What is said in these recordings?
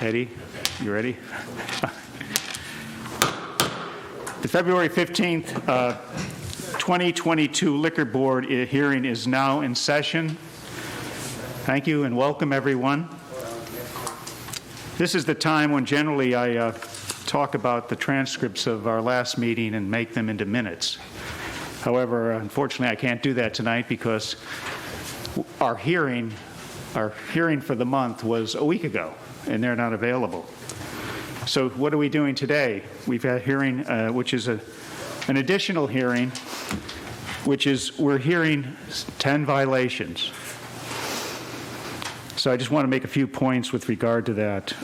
Eddie, you ready? The February 15th, 2022 Liquor Board hearing is now in session. Thank you and welcome, everyone. This is the time when generally I talk about the transcripts of our last meeting and make them into minutes. However, unfortunately, I can't do that tonight because our hearing for the month was a week ago, and they're not available. So what are we doing today? We've had a hearing, which is an additional hearing, which is we're hearing 10 violations. So I just want to make a few points with regard to that.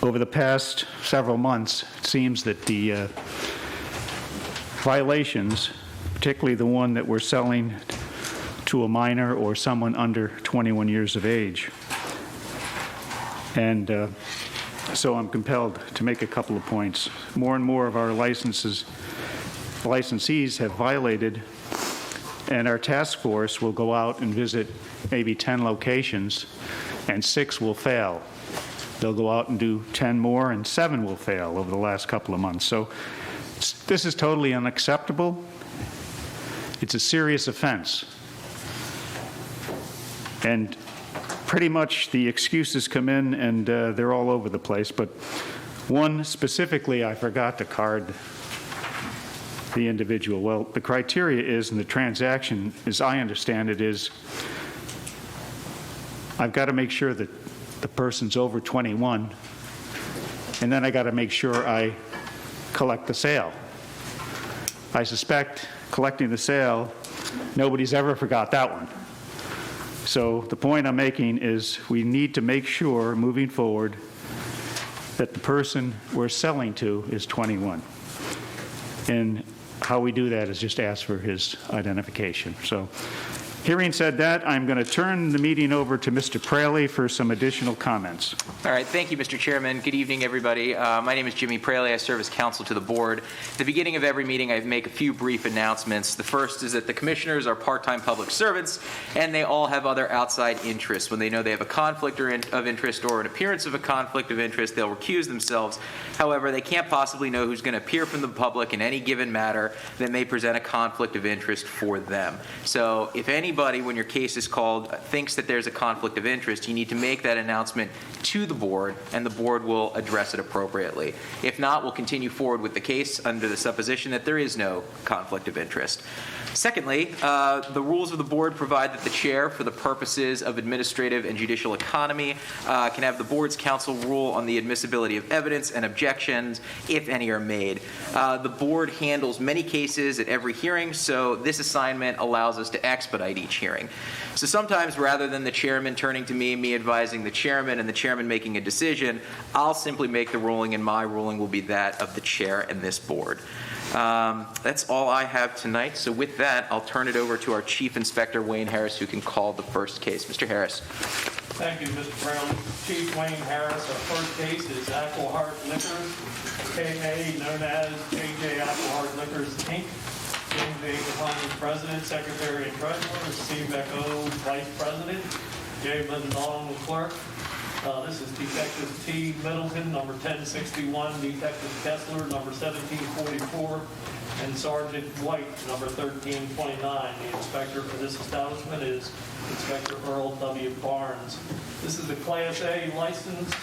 Over the past several months, it seems that the violations, particularly the one that we're selling to a minor or someone under 21 years of age. And so I'm compelled to make a couple of points. More and more of our licensees have violated, and our task force will go out and visit maybe 10 locations, and 6 will fail. They'll go out and do 10 more, and 7 will fail over the last couple of months. So this is totally unacceptable. It's a serious offense. And pretty much the excuses come in, and they're all over the place. But one specifically, I forgot to card the individual. Well, the criteria is, in the transaction, as I understand it, is I've got to make sure that the person's over 21, and then I got to make sure I collect the sale. I suspect collecting the sale, nobody's ever forgot that one. So the point I'm making is we need to make sure, moving forward, that the person we're selling to is 21. And how we do that is just ask for his identification. So, hearing said that, I'm going to turn the meeting over to Mr. Praley for some additional comments. All right. Thank you, Mr. Chairman. Good evening, everybody. My name is Jimmy Praley. I serve as counsel to the board. At the beginning of every meeting, I make a few brief announcements. The first is that the commissioners are part-time public servants, and they all have other outside interests. When they know they have a conflict of interest or an appearance of a conflict of interest, they'll recuse themselves. However, they can't possibly know who's going to appear from the public in any given matter that may present a conflict of interest for them. So if anybody, when your case is called, thinks that there's a conflict of interest, you need to make that announcement to the board, and the board will address it appropriately. If not, we'll continue forward with the case under the supposition that there is no conflict of interest. Secondly, the rules of the board provide that the chair, for the purposes of administrative and judicial economy, can have the board's counsel rule on the admissibility of evidence and objections, if any are made. The board handles many cases at every hearing, so this assignment allows us to expedite each hearing. So sometimes, rather than the chairman turning to me advising the chairman, and the chairman making a decision, I'll simply make the ruling, and my ruling will be that of the chair and this board. That's all I have tonight. So with that, I'll turn it over to our Chief Inspector, Wayne Harris, who can call the first case. Mr. Harris. Thank you, Mr. Brown. Chief Wayne Harris. Our first case is Aquahart Liquors, KA known as JJ Aquahart Liquors, Inc. James A. Capone, President, Secretary, and Treasurer. Steve Becko, Vice President. Jay Lindenbaum, Clerk. This is Detective T. Middleton, number 1061, Detective Kessler, number 1744, and Sergeant White, number 1329. The inspector for this establishment is Inspector Earl W. Barnes. This is a Class A license.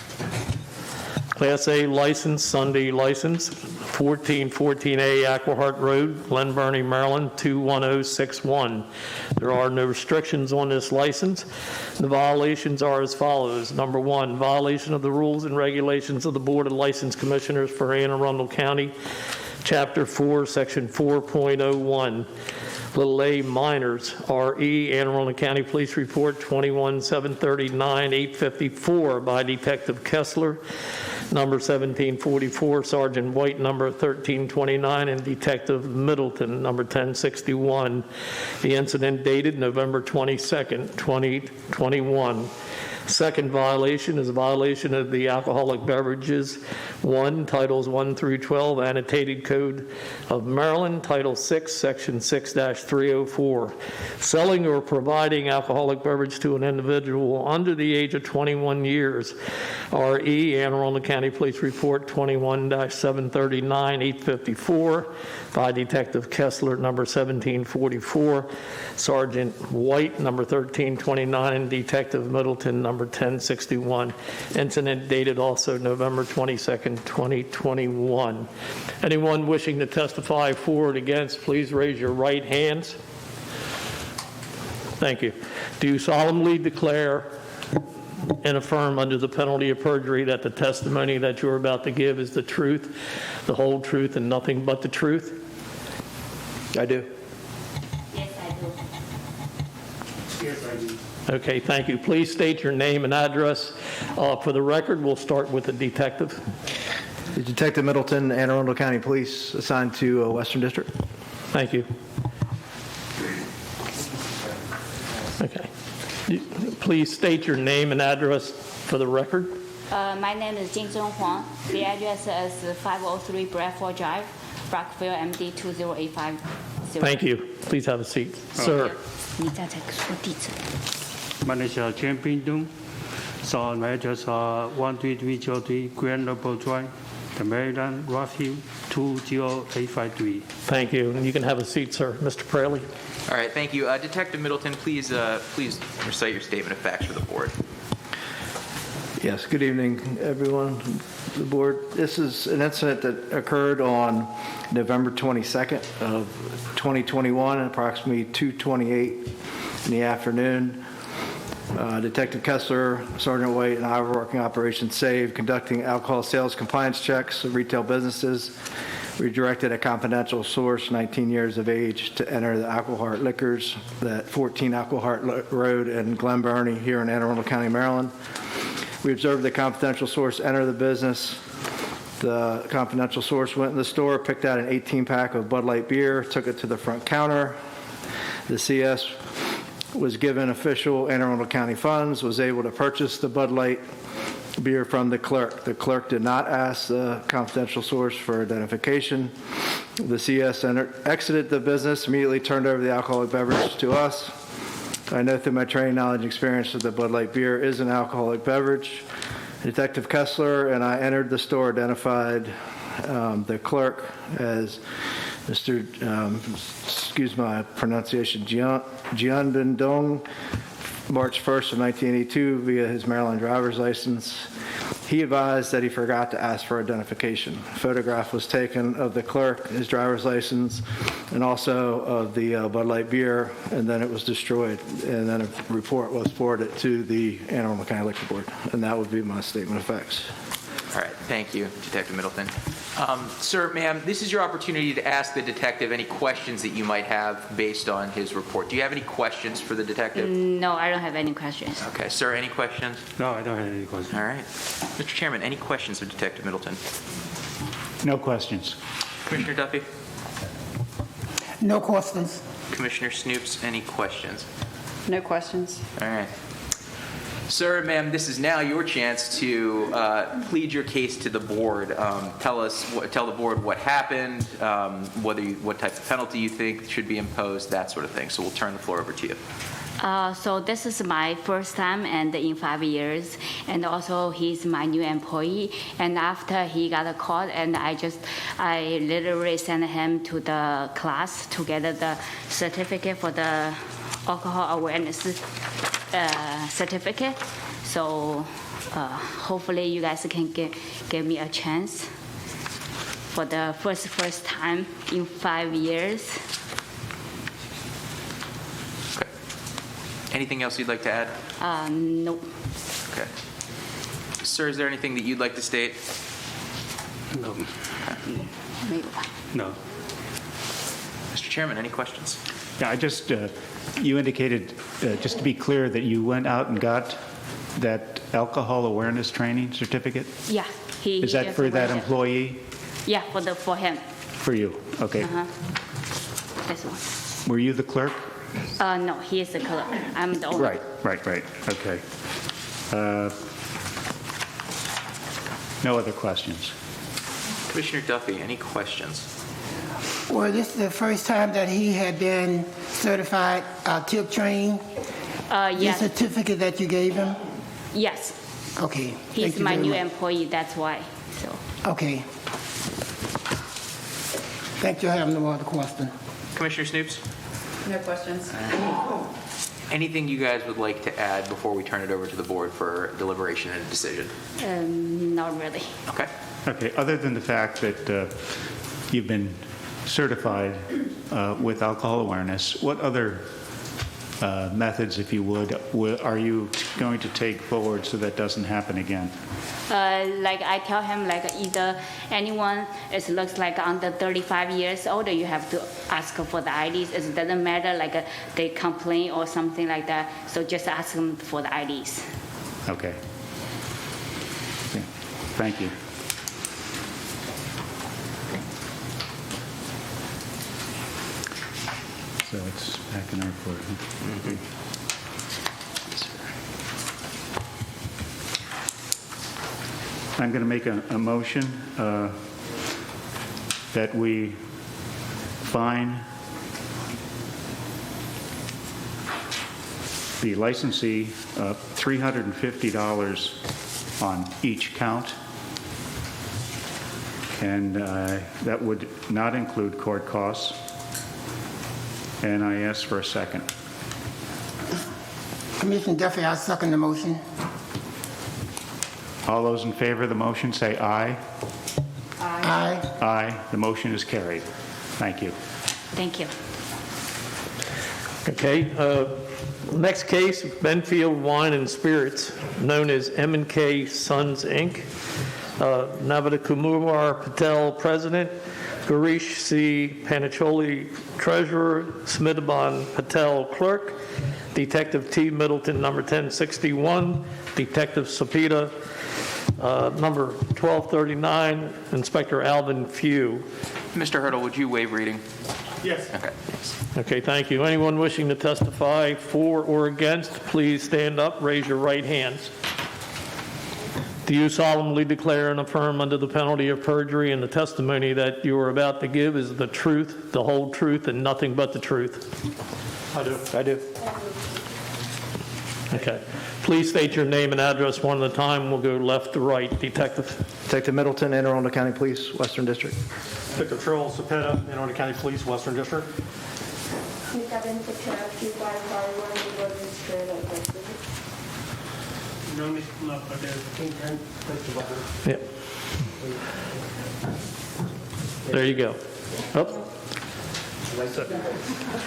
Class A license, Sunday license, 1414A Aquahart Road, Glen Burnie, Maryland, 21061. There are no restrictions on this license. The violations are as follows. Number 1, violation of the rules and regulations of the Board of License Commissioners for Anne Arundel County, Chapter 4, Section 4.01. Little A, minors, RE, Anne Arundel County Police Report 21-739-854 by Detective Kessler, number 1744, Sergeant White, number 1329, and Detective Middleton, number 1061. The incident dated November 22nd, 2021. Second violation is a violation of the Alcoholic Beverages 1, Titles 1 through 12, Annotated Code of Maryland, Title 6, Section 6-304. Selling or providing alcoholic beverage to an individual under the age of 21 years. RE, Anne Arundel County Police Report 21-739-854 by Detective Kessler, number 1744, Sergeant White, number 1329, and Detective Middleton, number 1061. Incident dated also November 22nd, 2021. Anyone wishing to testify for or against, please raise your right hands. Thank you. Do you solemnly declare and affirm under the penalty of perjury that the testimony that you're about to give is the truth, the whole truth, and nothing but the truth? I do. Yes, I do. Yes, I do. Okay, thank you. Please state your name and address. For the record, we'll start with the detective. Detective Middleton, Anne Arundel County Police, assigned to Western District. Thank you. Okay. Please state your name and address for the record. My name is Jingzhong Huang. The address is 503 Bradford Drive, Brockville, MD 20850. Thank you. Please have a seat. Sir. 你再说地址。 My name is Chen Pingdong. So my address is 13303 Grand Noble Drive, the Maryland, Rockville 20853. Thank you. And you can have a seat, sir. Mr. Praley. All right, thank you. Detective Middleton, please recite your statement of facts for the board. Yes, good evening, everyone, the board. This is an incident that occurred on November 22nd of 2021 at approximately 2:28 in the afternoon. Detective Kessler, Sergeant White, and I were working Operation SAVE, conducting alcohol sales compliance checks of retail businesses. We directed a confidential source, 19 years of age, to enter the Alcohol Liquors at 14 Alcohol Road in Glen Burnie here in Anne Arundel County, Maryland. We observed the confidential source enter the business. The confidential source went in the store, picked out an 18-pack of Bud Light beer, took it to the front counter. The CS was given official Anne Arundel County funds, was able to purchase the Bud Light beer from the clerk. The clerk did not ask the confidential source for identification. The CS exited the business, immediately turned over the alcoholic beverage to us. I know through my training, knowledge, and experience that the Bud Light beer is an alcoholic beverage. Detective Kessler and I entered the store, identified the clerk as Mr. Excuse my pronunciation, Jiandong, March 1st of 1982 via his Maryland driver's license. He advised that he forgot to ask for identification. A photograph was taken of the clerk, his driver's license, and also of the Bud Light beer, and then it was destroyed. And then a report was forwarded to the Anne Arundel County Liquor Board, and that would be my statement of facts. All right, thank you, Detective Middleton. Sir, ma'am, this is your opportunity to ask the detective any questions that you might have based on his report. Do you have any questions for the detective? No, I don't have any questions. Okay, sir, any questions? No, I don't have any questions. All right. Mr. Chairman, any questions of Detective Middleton? No questions. Commissioner Duffy? No questions. Commissioner Snoops, any questions? No questions. All right. Sir, ma'am, this is now your chance to plead your case to the board. Tell the board what happened, what type of penalty you think should be imposed, that sort of thing. So we'll turn the floor over to you. So this is my first time and in 5 years, and also he's my new employee. And after he got a call, and I literally sent him to the class to get the certificate for the alcohol awareness certificate. So hopefully you guys can give me a chance for the first time in 5 years. Okay. Anything else you'd like to add? No. Okay. Sir, is there anything that you'd like to state? No. Maybe. No. Mr. Chairman, any questions? Yeah, I just, you indicated, just to be clear, that you went out and got that alcohol awareness training certificate? Yeah. Is that for that employee? Yeah, for him. For you? Okay. This one. Were you the clerk? No, he is the clerk. I'm the owner. Right. Okay. No other questions. Commissioner Duffy, any questions? Well, this is the first time that he had been certified tip trained? The Yes, certificate that you gave him? yes. Okay. Thank He's you my very new much. employee, that's why, so. Okay. Thank you. I have no other question. Commissioner Snoops? No questions. Anything you guys would like to add before we turn it over to the board for deliberation and decision? Not really. Okay. Okay, other than the fact that you've been certified with alcohol awareness, what other methods, if you would, are you going to take forward so that doesn't happen again? Like I tell him, like either anyone it looks like under 35 years old, you have to ask for the IDs. It doesn't matter like they complain or something like that. So just ask them for the IDs. Okay. Okay. Thank you. So it's back in our report. Huh? I'm going to make a motion that we fine the licensee $350 on each count, and that would not include court costs. And I ask for a second. Commissioner Duffy, I second the motion. All those in favor of the motion say aye. Aye. Aye. The motion is carried. Thank you. Thank you. Okay, next case, Benfield Wine and Spirits, known as M&K Sons, Inc. Navada Kumar Patel, President. Garish C. Panicholi, Treasurer. Smithaban Patel, Clerk. Detective T. Middleton, number 1061. Detective Sapita, number 1239. Inspector Alvin Few. Mr. Hurdle, would you waive reading? Yes. Okay. Okay, thank you. Anyone wishing to testify for or against, please stand up, raise your right hands. Do you solemnly declare and affirm under the penalty of perjury and the testimony that you are about to give is the truth, the whole truth, and nothing but the truth? I do. I do. Okay. Please state your name and address one at a time. We'll go left to right. Detective. Detective Middleton, Anne Arundel County Police, Western District. Detective Charles Cepeda, Anne Arundel County Police, Western District. Yeah. There you go. Oh,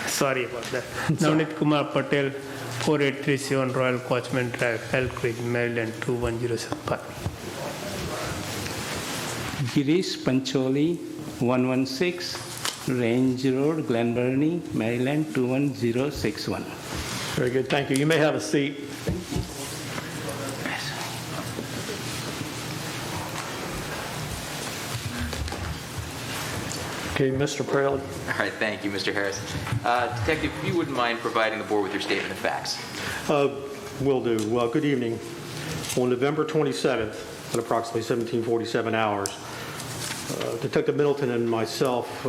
Sorry about that. Navneet Kumar Patel, 4837 Royal Coachman Drive, Elkridge, Maryland 21075. Girish Pancholi, 116 Range Road, Glen Burnie, Maryland 21061. very good. Thank you. You may have a seat. Okay, Mr. Praley. All right, thank you, Mr. Harris. Detective, if you wouldn't mind providing the board with your statement of facts. Will do. Well, good evening. On November 27th, at approximately 1747 hours, Detective Middleton and myself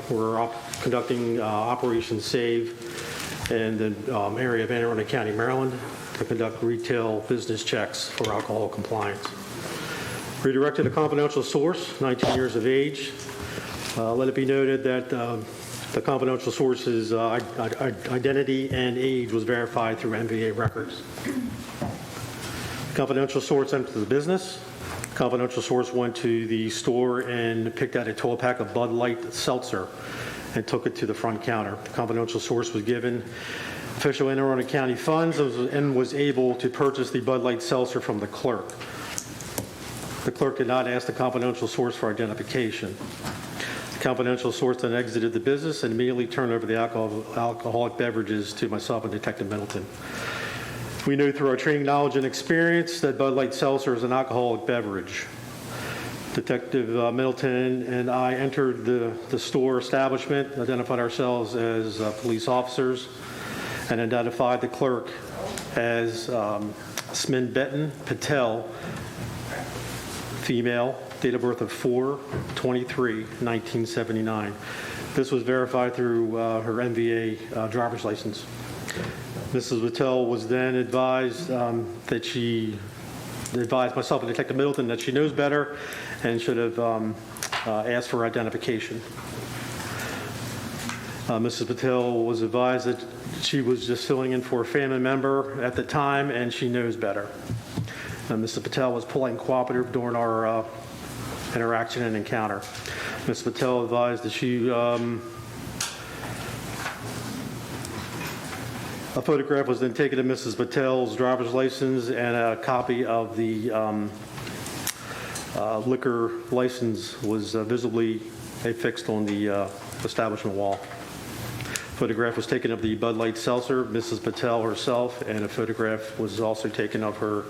were conducting Operation Save in the area of Anne Arundel County, Maryland, to conduct retail business checks for alcohol compliance. Redirected a confidential source, 19 years of age. Let it be noted that the confidential source's identity and age was verified through MVA records. Confidential source entered the business. Confidential source went to the store and picked out a 12-pack of Bud Light Seltzer and took it to the front counter. The confidential source was given official Anne Arundel County funds and was able to purchase the Bud Light Seltzer from the clerk. The clerk did not ask the confidential source for identification. The confidential source then exited the business and immediately turned over the alcoholic beverages to myself and Detective Middleton. We knew through our training, knowledge, and experience that Bud Light Seltzer is an alcoholic beverage. Detective Middleton and I entered the store establishment, identified ourselves as police officers, and identified the clerk as Sminbetan Patel, female, date of birth of 4/23/1979. This was verified through her MVA driver's license. Mrs. Patel was then advised advised myself and Detective Middleton that she knows better and should have asked for identification. Mrs. Patel was advised that she was just filling in for a family member at the time, and she knows better. Mrs. Patel was polite and cooperative during our interaction and encounter. Mrs. Patel advised that a photograph was then taken of Mrs. Patel's driver's license, and a copy of the liquor license was visibly affixed on the establishment wall. Photograph was taken of the Bud Light seltzer, Mrs. Patel herself, and a photograph was also taken of her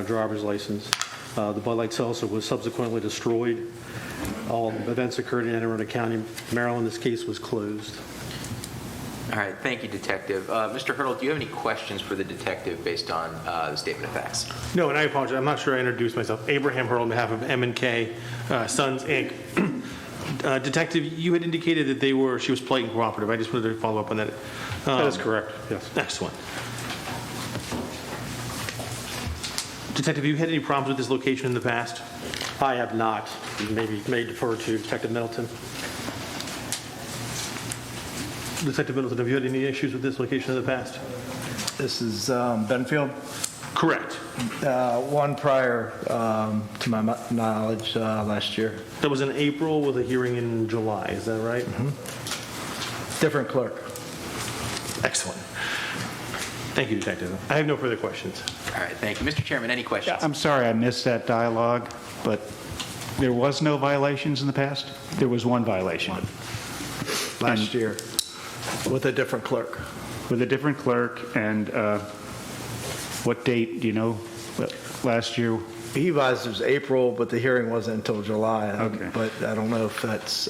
driver's license. The Bud Light seltzer was subsequently destroyed. All events occurred in Anne Arundel County, Maryland. This case was closed. All right, thank you, Detective. Mr. Hurdle, do you have any questions for the detective based on the statement of facts? No, and I apologize. I'm not sure I introduced myself. Abraham Hurdle on behalf of M&K Sons, Inc. Detective, you had indicated that she was polite and cooperative. I just wanted to follow up on that. That is correct, yes. Excellent. Detective, have you had any problems with this location in the past? I have not. Maybe may defer to Detective Middleton. Detective Middleton, have you had any issues with this location in the past? This is Benfield. Correct. One prior to my knowledge last year. That was in April with a hearing in July, is that right? Mm-hmm. Different clerk. Excellent. Thank you, Detective. I have no further questions. All right, thank you. Mr. Chairman, any questions? I'm sorry I missed that dialogue, but there was no violations in the past? There was one violation. Last year with a different clerk. With a different clerk, and what date, do you know, last year? He advised it was April, but the hearing wasn't until July. Okay. But I don't know if that's,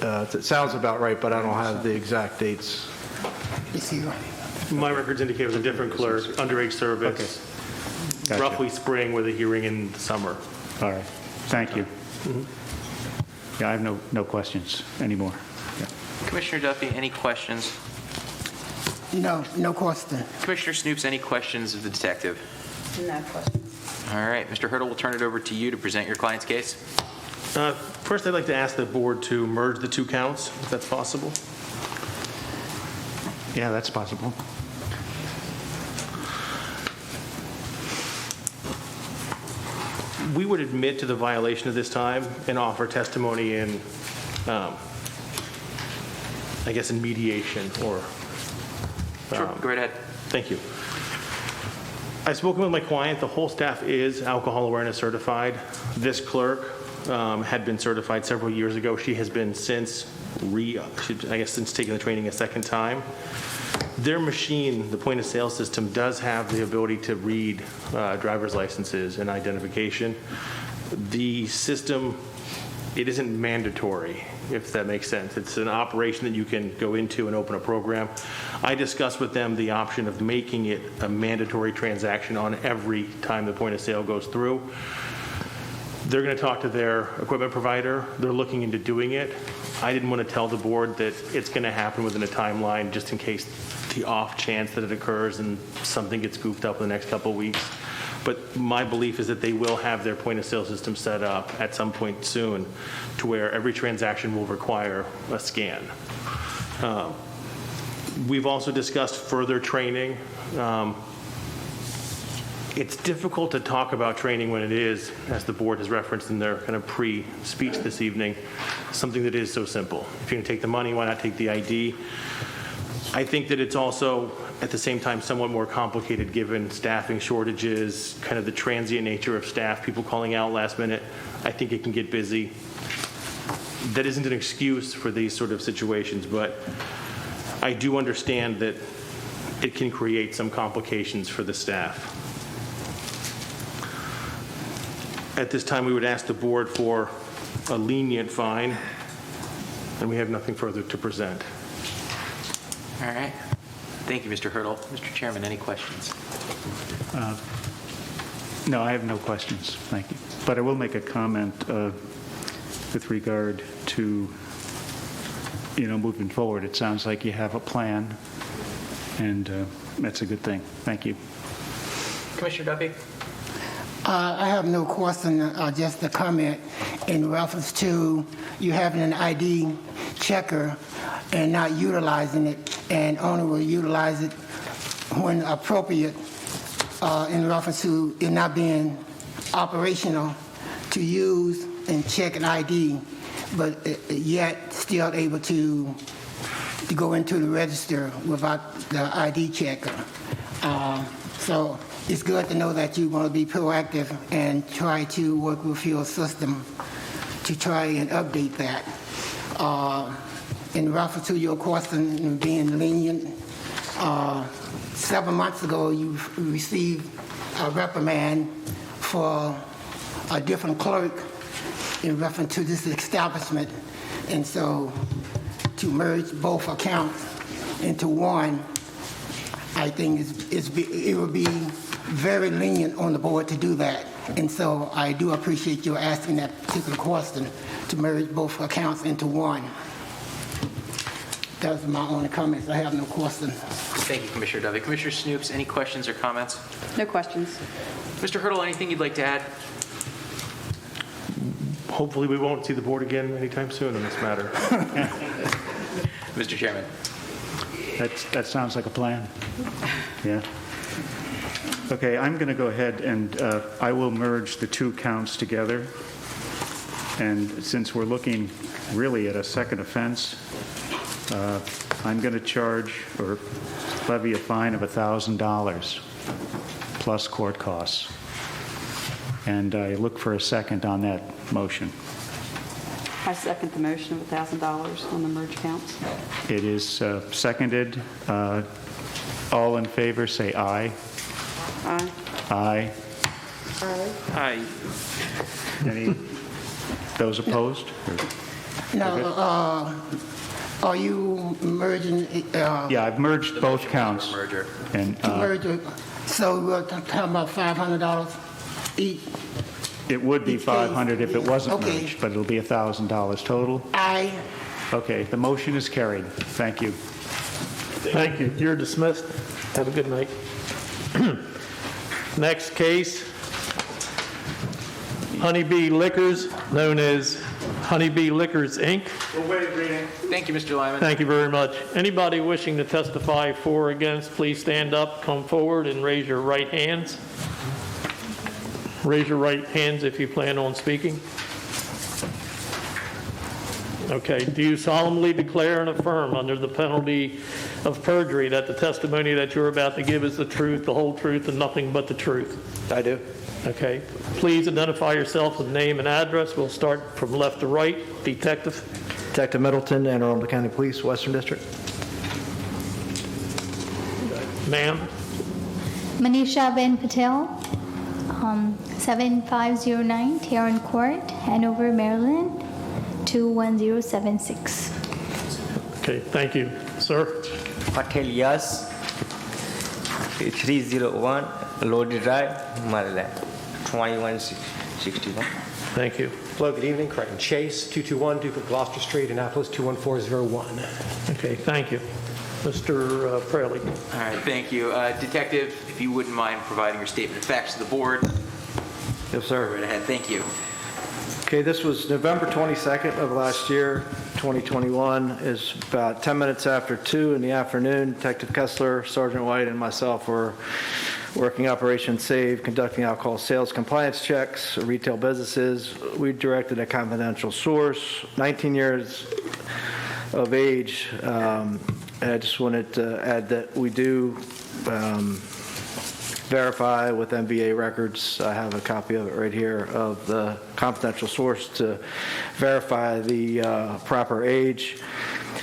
it sounds about right, but I don't have the exact dates. Is he right? My records indicate it was a different clerk, underage service, Gotcha. roughly spring with a hearing in the summer. All right, thank you. Yeah, I have no questions anymore. Yeah. Commissioner Duffy, any questions? No question. Commissioner Snoops, any questions of the detective? No questions. All right, Mr. Hurdle, we'll turn it over to you to present your client's case. First, I'd like to ask the board to merge the two counts, if that's possible. Yeah, that's possible. We would admit to the violation at this time and offer testimony in, I guess, in mediation or... Sure, go right ahead. Thank you. I've spoken with my client. The whole staff is alcohol awareness certified. This clerk had been certified several years ago. She has been since since taking the training a second time. Their machine, the point of sale system, does have the ability to read driver's licenses and identification. The system, it isn't mandatory, if that makes sense. It's an operation that you can go into and open a program. I discussed with them the option of making it a mandatory transaction on every time the point of sale goes through. They're going to talk to their equipment provider. They're looking into doing it. I didn't want to tell the board that it's going to happen within a timeline, just in case the off chance that it occurs and something gets goofed up in the next couple of weeks. But my belief is that they will have their point of sale system set up at some point soon to where every transaction will require a scan. We've also discussed further training. It's difficult to talk about training when it is, as the board has referenced in their kind of pre-speech this evening, something that is so simple. If you're going to take the money, why not take the ID? I think that it's also, at the same time, somewhat more complicated given staffing shortages, kind of the transient nature of staff, people calling out last minute. I think it can get busy. That isn't an excuse for these sort of situations, but I do understand that it can create some complications for the staff. At this time, we would ask the board for a lenient fine, and we have nothing further to present. All right. Thank you, Mr. Hurdle. Mr. Chairman, any questions? No, I have no questions. Thank you. But I will make a comment with regard to, moving forward. It sounds like you have a plan, and that's a good thing. Thank you. Commissioner Duffy? I have no question, just a comment in reference to you having an ID checker and not utilizing it, and only will utilize it when appropriate, in reference to it not being operational to use and check an ID, but yet still able to go into the register without the ID checker. So it's good to know that you're going to be proactive and try to work with your system to try and update that. In reference to your question of being lenient, several months ago you received a reprimand for a different clerk in reference to this establishment, and so to merge both accounts into one, I think it would be very lenient on the board to do that. And so I do appreciate you asking that particular question, to merge both accounts into one. Those are my only comments. I have no questions. Thank you, Commissioner Duffy. Commissioner Snoops, any questions or comments? No questions. Mr. Hurdle, anything you'd like to add? Hopefully, we won't see the board again anytime soon on this matter. Mr. Chairman. That sounds like a plan. Yeah. Okay, I'm going to go ahead and I will merge the two counts together. And since we're looking really at a second offense, I'm going to charge or levy a fine of $1,000 plus court costs. And I look for a second on that motion. I second the motion of $1,000 on the merge counts. It is seconded. All in favor, say aye. Aye. Aye. Aye. Any, those opposed? Now, are you merging? Yeah, I've merged both counts. Merger. And So we're talking about $500 each? it would be each case? 500 if it wasn't Okay. merged, but it'll be $1,000 total. Aye. Okay, the motion is carried. Thank you. Thank you. You're dismissed. Have a good night. Next case, Honeybee Liquors, known as Honeybee Liquors, Inc. Thank you, Mr. Lyman. Thank you very much. Anybody wishing to testify for or against, please stand up, come forward, and raise your right hands. Raise your right hands if you plan on speaking. Okay. Do you solemnly declare and affirm under the penalty of perjury that the testimony that you're about to give is the truth, the whole truth, and nothing but the truth? I do. Okay. Please identify yourself with name and address. We'll start from left to right. Detective. Detective Middleton, Anne Arundel County Police, Western District. Ma'am. Manisha Ben Patel, 7509 Tarrant Court, Hanover, Maryland, 21076. Okay, thank you. Sir? Patel Yas, 301 Lodi Drive, Maryland, 2161. Thank you. Hello, good evening. Crichton Chase, 221 Duke of Gloucester Street, Annapolis, 21401. Okay, thank you. Mr. Fraley. All right, thank you. Detective, if you wouldn't mind providing your statement of facts to the board. Yes, sir. Right ahead. Thank you. Okay, this was November 22nd of last year, 2021. It's about 10 minutes after 2 in the afternoon. Detective Kessler, Sergeant White, and myself were working Operation SAVE, conducting alcohol sales compliance checks, retail businesses. We directed a confidential source, 19 years of age. I just wanted to add that we do verify with MBA records. I have a copy of it right here of the confidential source to verify the proper age.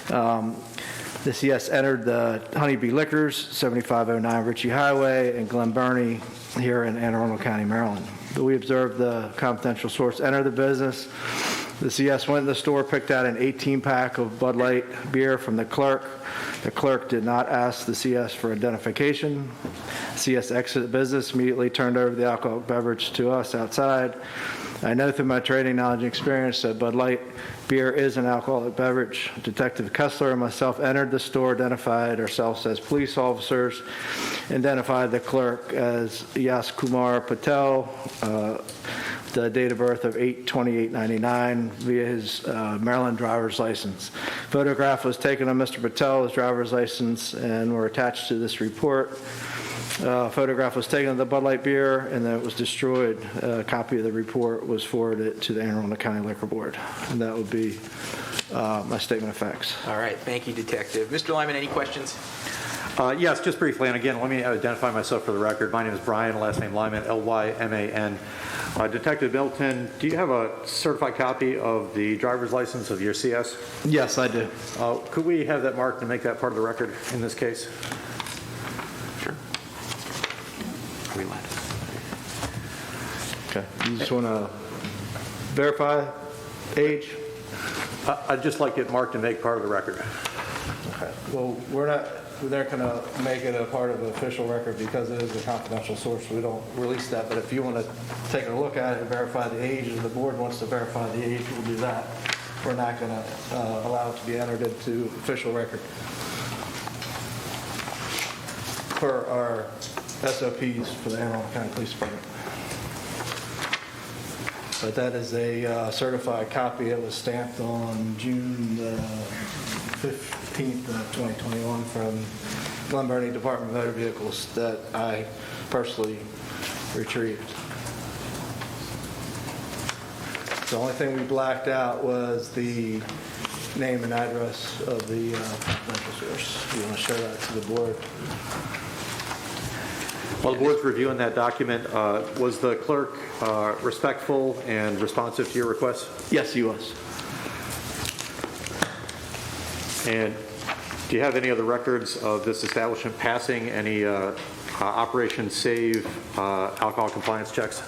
The CS entered the Honeybee Liquors, 7509 Ritchie Highway in Glen Burnie here in Anne Arundel County, Maryland. We observed the confidential source enter the business The CS went in the store, picked out an 18-pack of Bud Light beer from the clerk. The clerk did not ask the CS for identification. CS exited the business, immediately turned over the alcoholic beverage to us outside. I know through my training knowledge and experience that Bud Light beer is an alcoholic beverage. Detective Kessler and myself entered the store, identified ourselves as police officers, identified the clerk as Yas Kumar Patel, the date of birth of 8/28/99 via his Maryland driver's license. Photograph was taken of Mr. Patel's driver's license and were attached to this report. Photograph was taken of the Bud Light beer and then it was destroyed. A copy of the report was forwarded to the Anne Arundel County Liquor Board. And that would be my statement of facts. All right, thank you, Detective. Mr. Lyman, any questions? Yes, just briefly, and again, let me identify myself for the record. My name is Brian, last name Lyman, L-Y-M-A-N. Detective Middleton, do you have a certified copy of the driver's license of your CS? Yes, I do. Could we have that marked and make that part of the record in this case? Sure. Okay. You just want to verify age? I'd just like it marked and make part of the record. Okay. Well, we're not going to make it a part of the official record because it is a confidential source. We don't release that. But if you want to take a look at it and verify the age, and the board wants to verify the age, we'll do that. We're not going to allow it to be entered into official record for our SOPs for the Anne Arundel County Police Department. But that is a certified copy. It was stamped on June 15th, 2021 from Glen Burnie Department of Motor Vehicles that I personally retrieved. The only thing we blacked out was the name and address of the confidential source. You want to show that to the board? While the board's reviewing that document, was the clerk respectful and responsive to your request? Yes, he was. And do you have any other records of this establishment passing any Operation Save alcohol compliance checks?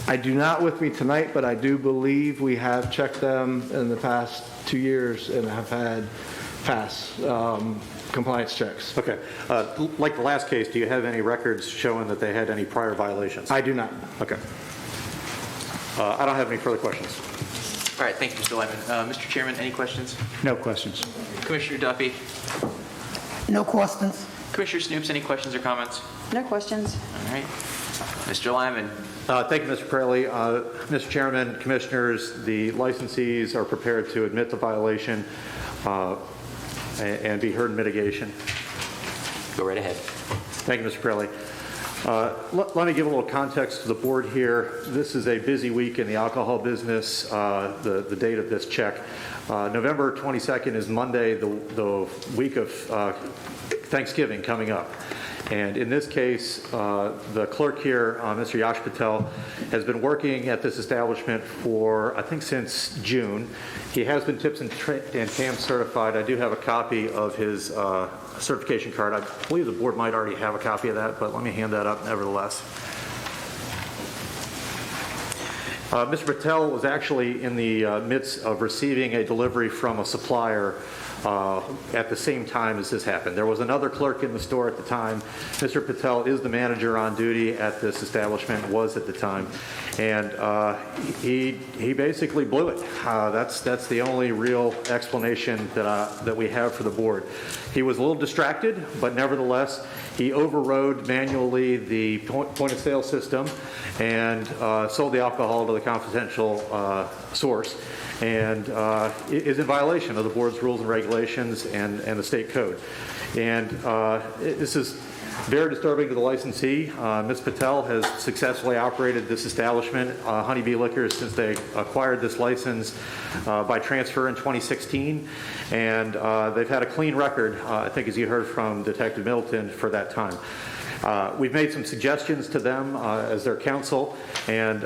I do not with me tonight, but I do believe we have checked them in the past 2 years and have had pass compliance checks. Okay. Like the last case, do you have any records showing that they had any prior violations? I do not. Okay. I don't have any further questions. All right, thank you, Mr. Lyman. Mr. Chairman, any questions? No questions. Commissioner Duffy? No questions. Commissioner Snoops, any questions or comments? No questions. All right. Mr. Lyman? Thank you, Mr. Praley. Mr. Chairman, Commissioners, the licensees are prepared to admit the violation and be heard in mitigation. Go right ahead. Thank you, Mr. Praley. Let me give a little context to the board here. This is a busy week in the alcohol business, the date of this check. November 22nd is Monday, the week of Thanksgiving coming up. And in this case, the clerk here, Mr. Yash Patel, has been working at this establishment for, I think, since June. He has been TIPS and TAMS certified. I do have a copy of his certification card. I believe the board might already have a copy of that, but let me hand that up nevertheless. Mr. Patel was actually in the midst of receiving a delivery from a supplier at the same time as this happened. There was another clerk in the store at the time. Mr. Patel is the manager on duty at this establishment, was at the time, and he basically blew it. That's the only real explanation that we have for the board. He was a little distracted, but nevertheless, he overrode manually the point of sale system and sold the alcohol to the confidential source, and is in violation of the board's rules and regulations and the state code. And this is very disturbing to the licensee. Ms. Patel has successfully operated this establishment, Honeybee Liquors, since they acquired this license by transfer in 2016, and they've had a clean record, I think, as you heard from Detective Middleton, for that time. We've made some suggestions to them as their counsel, and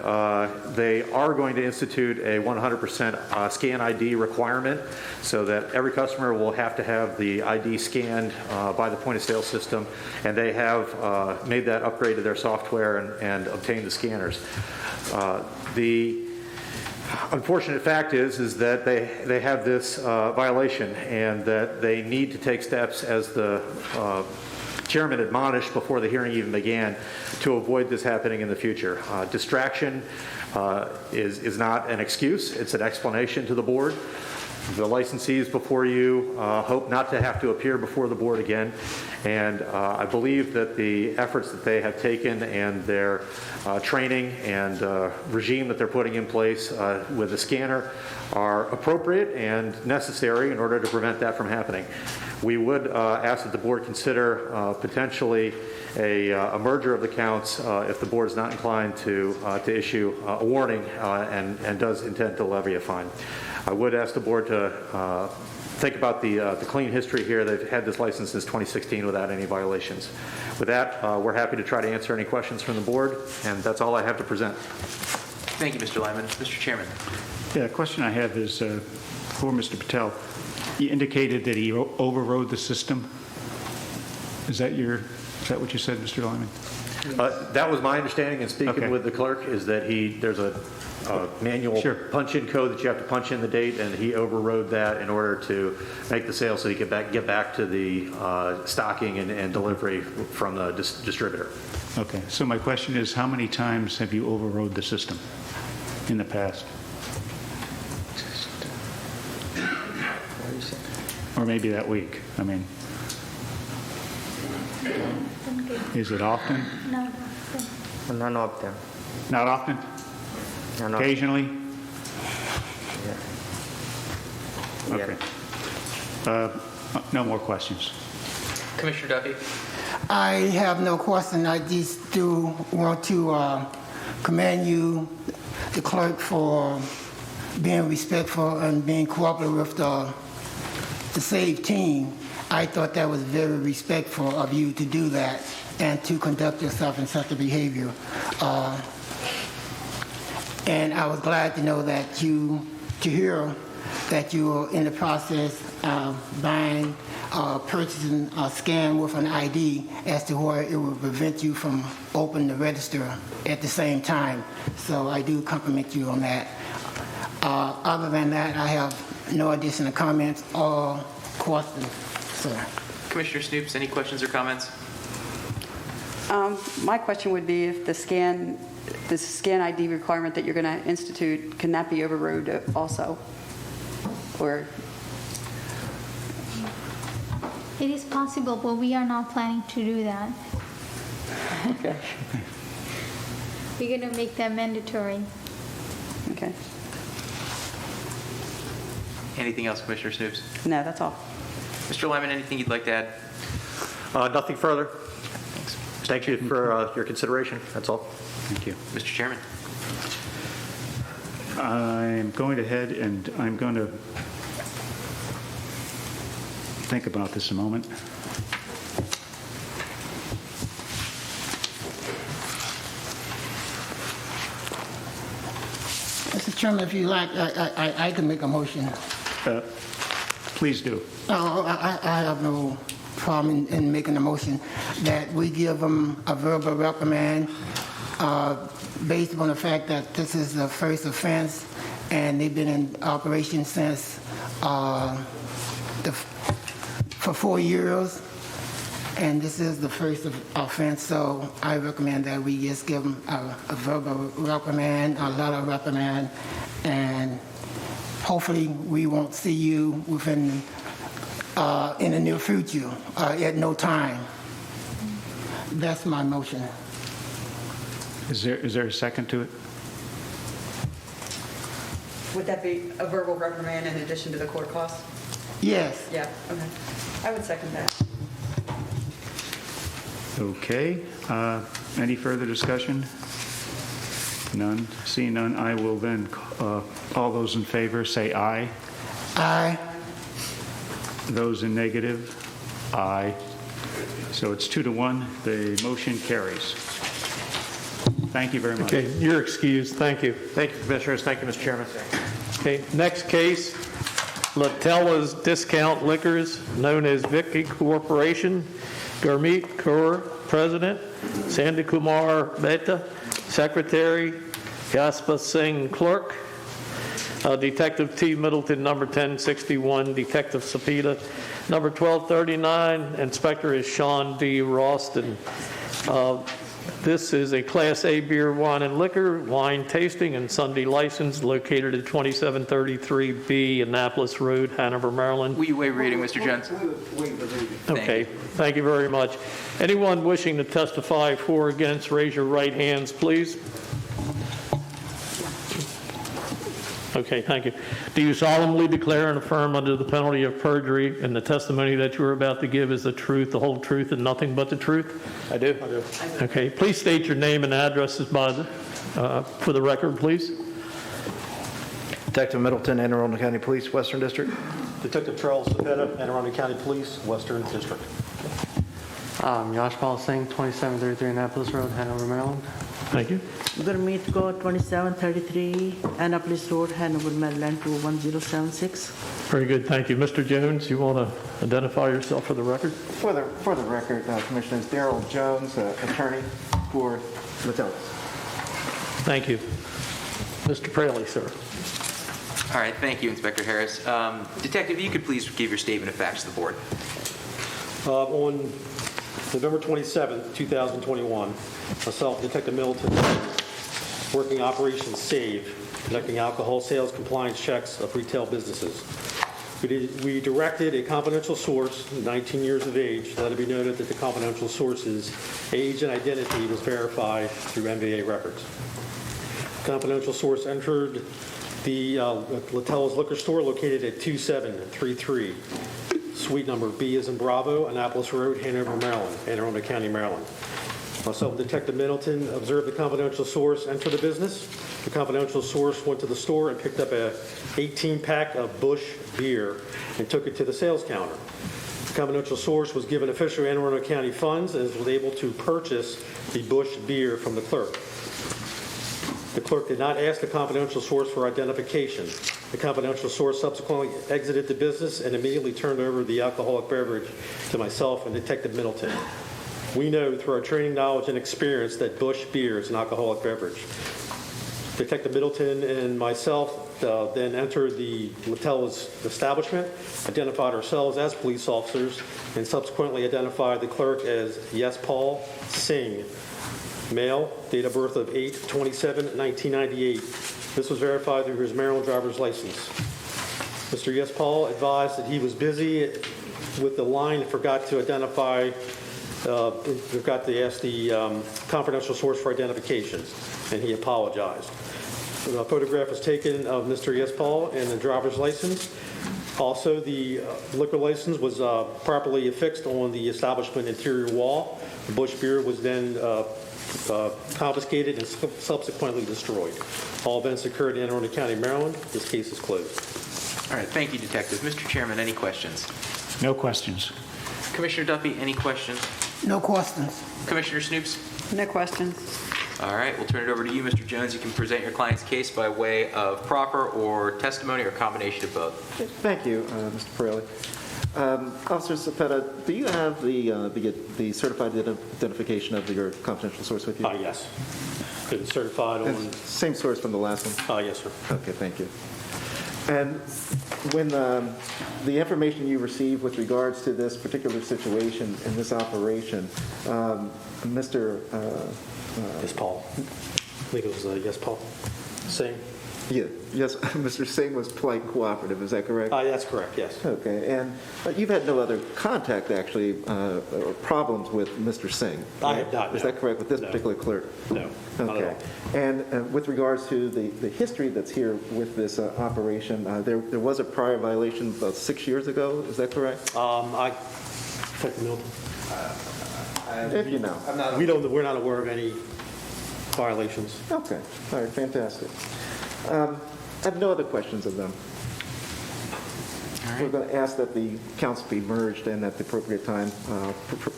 they are going to institute a 100% scan ID requirement so that every customer will have to have the ID scanned by the point-of-sale system, and they have made that upgrade to their software and obtained the scanners. The unfortunate fact is that they have this violation, and that they need to take steps, as the chairman admonished before the hearing even began, to avoid this happening in the future. Distraction is not an excuse, it's an explanation to the board. The licensees before you hope not to have to appear before the board again, and I believe that the efforts that they have taken and their training and regime that they're putting in place with the scanner are appropriate and necessary in order to prevent that from happening. We would ask that the board consider potentially a merger of the counts if the board is not inclined to issue a warning and does intend to levy a fine. I would ask the board to think about the clean history here. They've had this license since 2016 without any violations. With that, we're happy to try to answer any questions from the board, and that's all I have to present. Thank you, Mr. Lyman. Mr. Chairman. Yeah, a question I have is for Mr. Patel. You indicated that he overrode the system. Is that what you said, Mr. Lyman? That was my understanding in speaking with the clerk, is that there's a manual punch-in code that you have to punch in the date, and he overrode that in order to make the sale so he could get back to the stocking and delivery from the distributor. Okay, so my question is, how many times have you overrode the system in the past? Or maybe that week? I mean, is it often? Not often. Not often? Occasionally? Yeah. Okay. No more questions. Commissioner Duffy. I have no question. I just do want to commend you, the clerk, for being respectful and being cooperative with the SAVE team. I thought that was very respectful of you to do that and to conduct yourself in such a behavior. And I was glad to know that to hear that you were in the process of buying, purchasing a scan with an ID as to where it would prevent you from opening the register at the same time. So I do compliment you on that. Other than that, I have no additional comments or questions, sir. Commissioner Snoops, any questions or comments? My question would be if the scan ID requirement that you're going to institute, can that be overrode also? Or It is possible, but we are not planning to do that. Okay. We're going to make that mandatory. Okay. Anything else, Commissioner Snoops? No, that's all. Mr. Lyman, anything you'd like to add? Nothing further. Thanks. Thank you for your consideration. That's all. Thank you. Mr. Chairman. I'm going ahead and I'm going to think about this a moment. Mr. Chairman, if you like, I can make a motion. Please do. I have no problem in making a motion that we give them a verbal reprimand based on the fact that this is the first offense and they've been in operation since for 4 years, and this is the first offense. So I recommend that we just give them a verbal reprimand, a letter of reprimand, and hopefully we won't see you within in the near future at no time. That's my motion. Is there a second to it? Would that be a verbal reprimand in addition to the court costs? Yes. Yeah, okay. I would second that. Okay. Any further discussion? None. Seeing none, I will then, all those in favor say aye. Aye. Those in negative, aye. So it's 2-1. The motion carries. Thank you very much. Okay, you're excused. Thank you. Thank you, Commissioners. Thank you, Mr. Chairman. Okay, next case, Latella's Discount Liquors, known as Vicky Corporation. Gurmeet Kaur, President. Sandy Kumar Mehta, Secretary. Yaspa Singh, Clerk. Detective T. Middleton, number 1061. Detective Sapita, number 1239. Inspector is Sean D. Ralston. This is a Class A beer, wine, and liquor, wine tasting and Sunday license located at 2733B Annapolis Road, Hanover, Maryland. Will you waive reading, Mr. Jones? Okay, thank you very much. Anyone wishing to testify for or against, raise your right hands, please. Okay, thank you. Do you solemnly declare and affirm under the penalty of perjury and the testimony that you are about to give is the truth, the whole truth, and nothing but the truth? I do. Okay, please state your name and addresses for the record, please. Detective Middleton, Anne Arundel County Police, Western District. Detective Charles Cepeda, Anne Arundel County Police, Western District. Yashpal Singh, 2733 Annapolis Road, Hanover, Maryland. Thank you. Gurmeet Kaur, 2733 Annapolis Road, Hanover, Maryland, 21076. Very good, thank you. Mr. Jones, you want to identify yourself for the record? For the record, Commissioners, Daryl Jones, attorney for Latella's. Thank you. Mr. Praley, sir. All right, thank you, Inspector Harris. Detective, you could please give your statement of facts to the board. On November 27th, 2021, myself, Detective Middleton, working Operation SAVE, conducting alcohol sales compliance checks of retail businesses. We directed a confidential source, 19 years of age. Let it be noted that the confidential source's age and identity was verified through MVA records. Confidential source entered the Latella's liquor store located at 2733. Suite number B as in Bravo, Annapolis Road, Hanover, Maryland, Anne Arundel County, Maryland. Myself, Detective Middleton, observed the confidential source enter the business. The confidential source went to the store and picked up a 18-pack of Busch beer and took it to the sales counter. The confidential source was given official Anne Arundel County funds and was able to purchase the Busch beer from the clerk. The clerk did not ask the confidential source for identification. The confidential source subsequently exited the business and immediately turned over the alcoholic beverage to myself and Detective Middleton. We know through our training, knowledge, and experience that Busch beer is an alcoholic beverage. Detective Middleton and myself then entered the Latella's establishment, identified ourselves as police officers, and subsequently identified the clerk as Yashpal Singh, male, date of birth of 8/27/1998. This was verified through his Maryland driver's license. Mr. Yashpal advised that he was busy with the line and forgot to identify, forgot to ask the confidential source for identification, and he apologized. A photograph was taken of Mr. Yashpal and the driver's license. Also, the liquor license was properly affixed on the establishment interior wall. The Busch beer was then confiscated and subsequently destroyed. All events occurred in Anne Arundel County, Maryland. This case is closed. All right, thank you, Detective. Mr. Chairman, any questions? No questions. Commissioner Duffy, any questions? No questions. Commissioner Snoops? No questions. All right, we'll turn it over to you, Mr. Jones. You can present your client's case by way of proffer or testimony or a combination of both. Thank you, Mr. Pirelli. Officer Cepeda, do you have the certified identification of your confidential source with you? Yes. It's certified on... Same source from the last one? Yes, sir. Okay, thank you. And when the information you received with regards to this particular situation and this operation, Mr. Yashpal. I think it was Yashpal Singh. Yeah, yes, Mr. Singh was polite and cooperative, is that correct? That's correct, yes. Okay, and you've had no other contact, actually, or problems with Mr. Singh? I have not, no. Is that correct, with this particular clerk? No, not at all. And with regards to the history that's here with this operation, there was a prior violation about 6 years ago, is that correct? Detective Middleton. If you know. We're not aware of any violations. Okay, all right, fantastic. I have no other questions of them. All we're going to ask that the counts be merged and at the appropriate time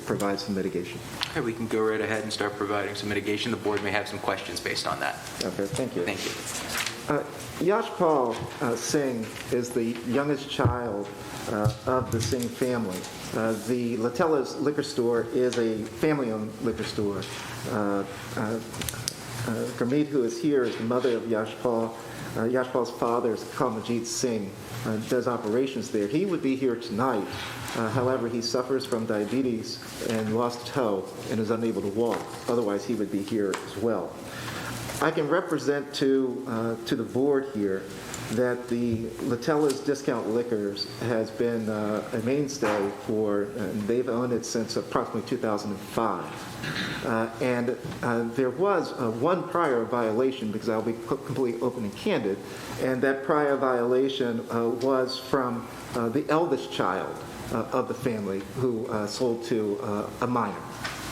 provide some mitigation. Okay, we can go right ahead and start providing some mitigation. The board may have some questions based on that. Okay, thank you. Thank you. Yashpal Singh is the youngest child of the Singh family. The Latella's liquor store is a family-owned liquor store. Gurmeet, who is here, is the mother of Yashpal. Yashpal's father is Kalmajit Singh, does operations there. He would be here tonight. However, he suffers from diabetes and lost a toe and is unable to walk. Otherwise, he would be here as well. I can represent to the board here that the Latella's Discount Liquors has been a mainstay for, they've owned it since approximately 2005. And there was one prior violation, because I'll be completely open and candid, and that prior violation was from the eldest child of the family who sold to a minor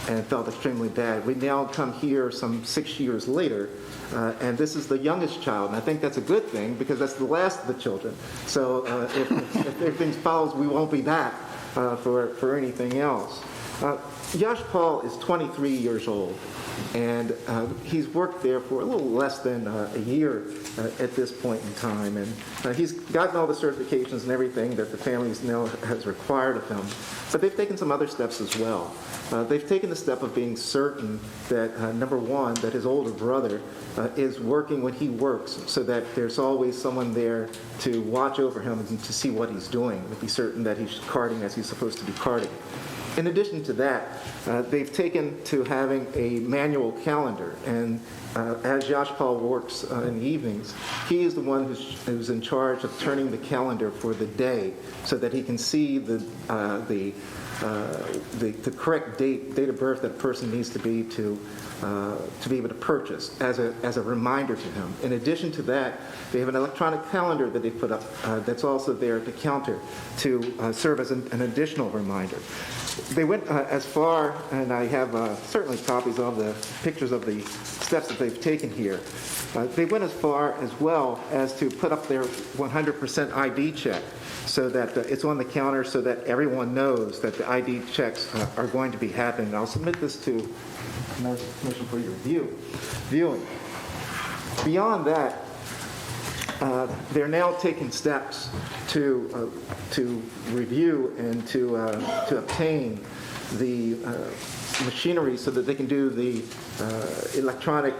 and felt extremely bad. We now come here some 6 years later, and this is the youngest child, and I think that's a good thing because that's the last of the children. So if everything follows, we won't be back for anything else. Yashpal is 23 years old, and he's worked there for a little less than a year at this point in time, and he's gotten all the certifications and everything that the family now has required of him, but they've taken some other steps as well. They've taken the step of being certain that, number one, that his older brother is working when he works, so that there's always someone there to watch over him and to see what he's doing, to be certain that he's carting as he's supposed to be carting. In addition to that, they've taken to having a manual calendar, and as Yashpal works in the evenings, he is the one who's in charge of turning the calendar for the day so that he can see the correct date of birth that a person needs to be able to purchase as a reminder to him. In addition to that, they have an electronic calendar that they put up that's also there at the counter to serve as an additional reminder. They went as far, and I have certainly copies of the pictures of the steps that they've taken here. They went as far as well as to put up their 100% ID check so that it's on the counter so that everyone knows that the ID checks are going to be happening. I'll submit this to Commission for your viewing. Beyond that, they're now taking steps to review and to obtain the machinery so that they can do the electronic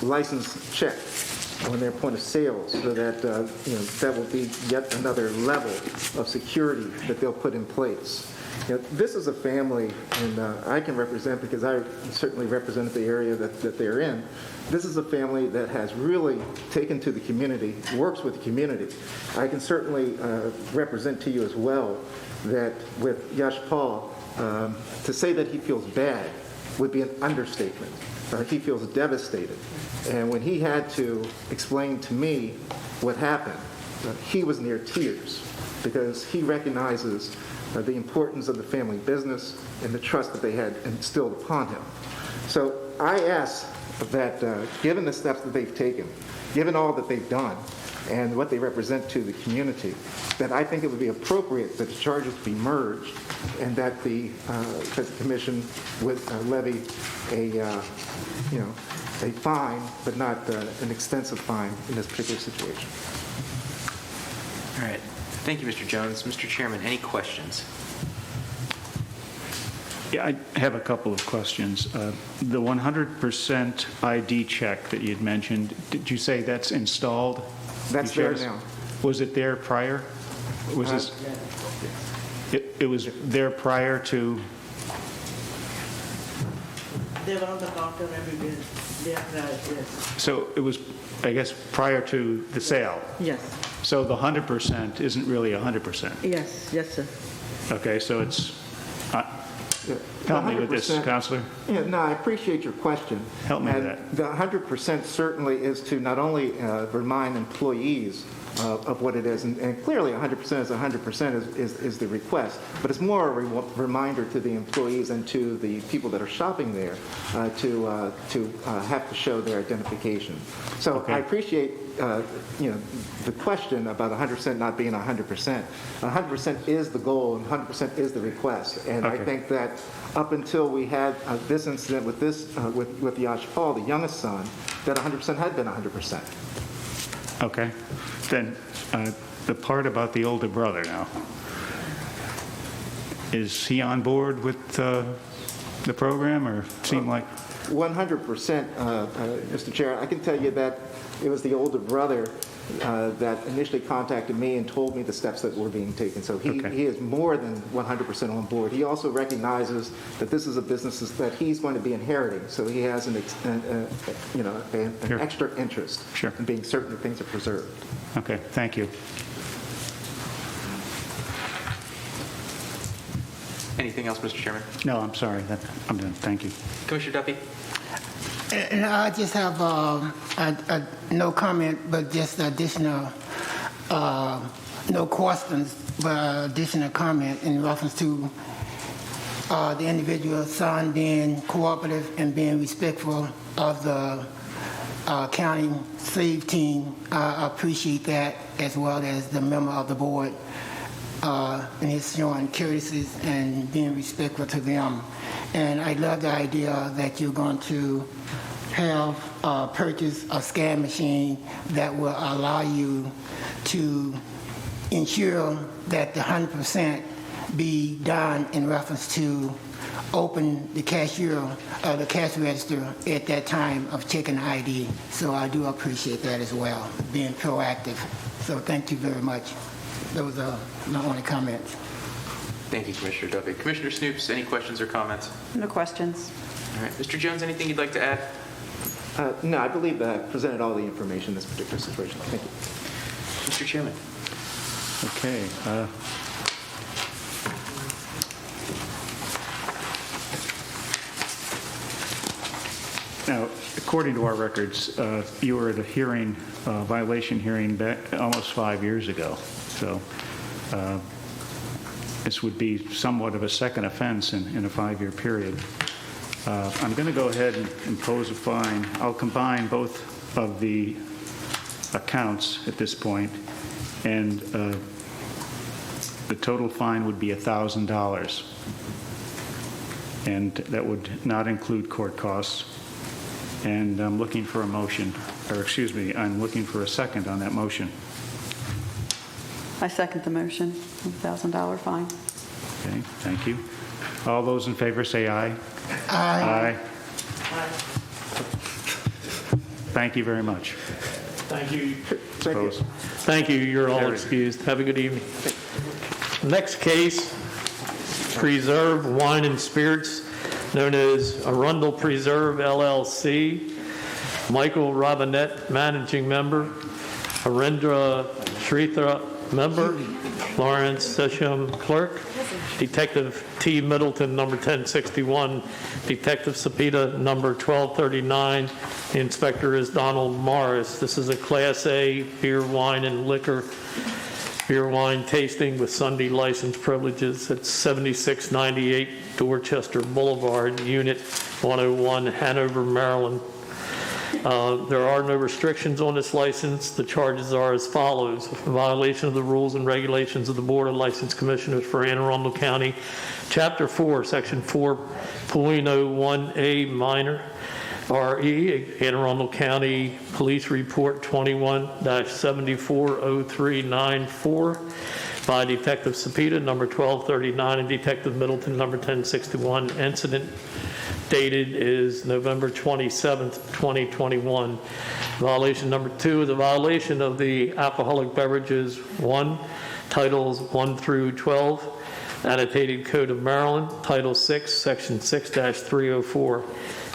license check on their point of sale, so that that will be yet another level of security that they'll put in place. This is a family, and I can represent, because I certainly represented the area that they're in. This is a family that has really taken to the community, works with the community. I can certainly represent to you as well that with Yashpal, to say that he feels bad would be an understatement. He feels devastated. And when he had to explain to me what happened, he was near tears, because he recognizes the importance of the family business and the trust that they had instilled upon him. So I ask that, given the steps that they've taken, given all that they've done, and what they represent to the community, that I think it would be appropriate that the charges be merged, and that the commission would levy a fine, but not an extensive fine in this particular situation. All right. Thank you, Mr. Jones. Mr. Chairman, any questions? Yeah, I have a couple of questions. The 100% ID check that you'd mentioned, did you say that's installed? That's there now. Was it there prior? Was this? It was there prior to? They were on the counter every day. They are right, yes. So it was, I guess, prior to the sale? Yes. So the 100% isn't really 100%? Yes, sir. Okay, so it's, help me with this, Counselor. Yeah, no, I appreciate your question. Help me with that. The 100% certainly is to not only remind employees of what it is. And clearly 100% is 100% is the request, but it's more a reminder to the employees and to the people that are shopping there to have to show their identification. So Okay. I appreciate the question about 100% not being 100%. 100% is the goal and 100% is the request. And I Okay. think that up until we had this incident with with Yash Paul, the youngest son, that 100% had been 100%. Okay. Then the part about the older brother now. Is he on board with the program, or seem like? 100%, Mr. Chair. I can tell you that it was the older brother that initially contacted me and told me the steps that were being taken. So he is more than 100% on board. He also recognizes that this is a business that he's going to be inheriting. So he has an extra interest in being certain that things are preserved. Okay, thank you. Anything else, Mr. Chairman? No, I'm sorry. I'm done. Thank you. Commissioner Duffy? And I just have no comment, but just additional, no questions, but additional comment in reference to the individual son being cooperative and being respectful of the county SAVE team. I appreciate that, as well as the member of the board and his showing courtesy and being respectful to them. And I love the idea that you're going to have purchase a scan machine that will allow you to ensure that the 100% be done in reference to open the cashier, the cash register at that time of checking the ID. So I do appreciate that as well, being proactive. So thank you very much. Those are my only comments. Thank you, Commissioner Duffy. Commissioner Snoops, any questions or comments? No questions. All right. Mr. Jones, anything you'd like to add? No, I believe that I presented all the information in this particular situation. Thank you. Mr. Chairman. Okay. Now, according to our records, you were at a hearing, violation hearing back almost 5 years ago. So this would be somewhat of a second offense in a 5-year period. I'm going to go ahead and impose a fine. I'll combine both of the accounts at this point, and the total fine would be $1,000. And that would not include court costs. And I'm looking for a motion, or excuse me, I'm looking for a second on that motion. I second the motion, $1,000 fine. Okay, thank you. All those in favor say aye. Aye. Thank you very much. Thank you. Opposed? Thank you. You're all excused. Have a good evening. Next case, Preserve Wine and Spirits, known as Arundel Preserve LLC. Michael Robinette, managing member. Arendra Shrithra, member. Lawrence Sesham, clerk. Detective T. Middleton, number 1061. Detective Sapita, number 1239. The inspector is Donald Morris. This is a Class A beer, wine, and liquor, beer, wine tasting with Sunday license privileges at 7698 Dorchester Boulevard, Unit 101, Hanover, Maryland. There are no restrictions on this license. The charges are as follows. Violation of the rules and regulations of the Board of License Commissioners for Anne Arundel County. Chapter 4, Section 4.01A minor. RE, Anne Arundel County Police Report 21-740394 by Detective Sapita, number 1239, and Detective Middleton, number 1061. Incident dated is November 27th, 2021. Violation number 2 is a violation of the Alcoholic Beverages 1, Titles 1 through 12, Annotated Code of Maryland, Title 6, Section 6-304,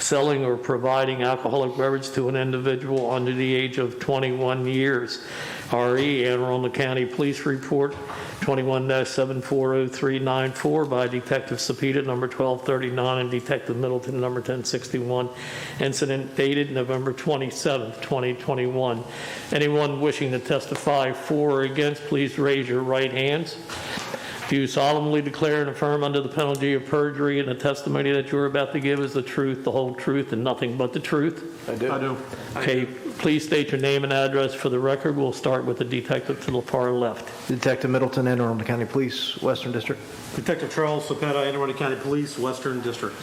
selling or providing alcoholic beverage to an individual under the age of 21 years. RE, Anne Arundel County Police Report 21-740394 by Detective Cepeda, number 1239, and Detective Middleton, number 1061. Incident dated November 27th, 2021. Anyone wishing to testify for or against, please raise your right hands. Do you solemnly declare and affirm under the penalty of perjury and the testimony that you are about to give is the truth, the whole truth, and nothing but the truth? I do. I do. Okay, please state your name and address for the record. We'll start with the detective to the far left. Detective Middleton, Anne Arundel County Police, Western District. Detective Charles Cepeda, Anne Arundel County Police, Western District.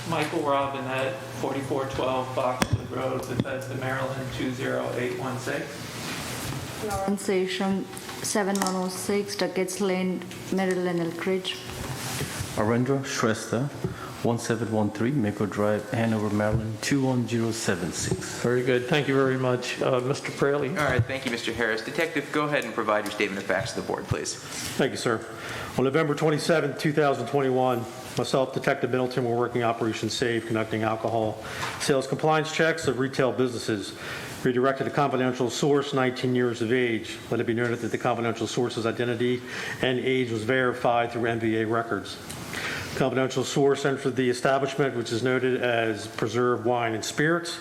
Michael Robinette, 4412 Boxwood Road, Bethesda, Maryland, 20816. Florence Station, 7106, Duckett's Lane, Maryland, Elkridge. Arundel Shrestha, 1713 Maple Drive, Hanover, Maryland, 21076. Very good. Thank you very much. Mr. Fraley. All right, thank you, Mr. Harris. Detective, go ahead and provide your statement of facts to the board, please. Thank you, sir. On November 27, 2021, myself, Detective Middleton, were working Operation Save, conducting alcohol sales compliance checks of retail businesses. Redirected a confidential source, 19 years of age. Let it be noted that the confidential source's identity and age was verified through MVA records. Confidential source entered the establishment, which is noted as Preserve Wine and Spirits.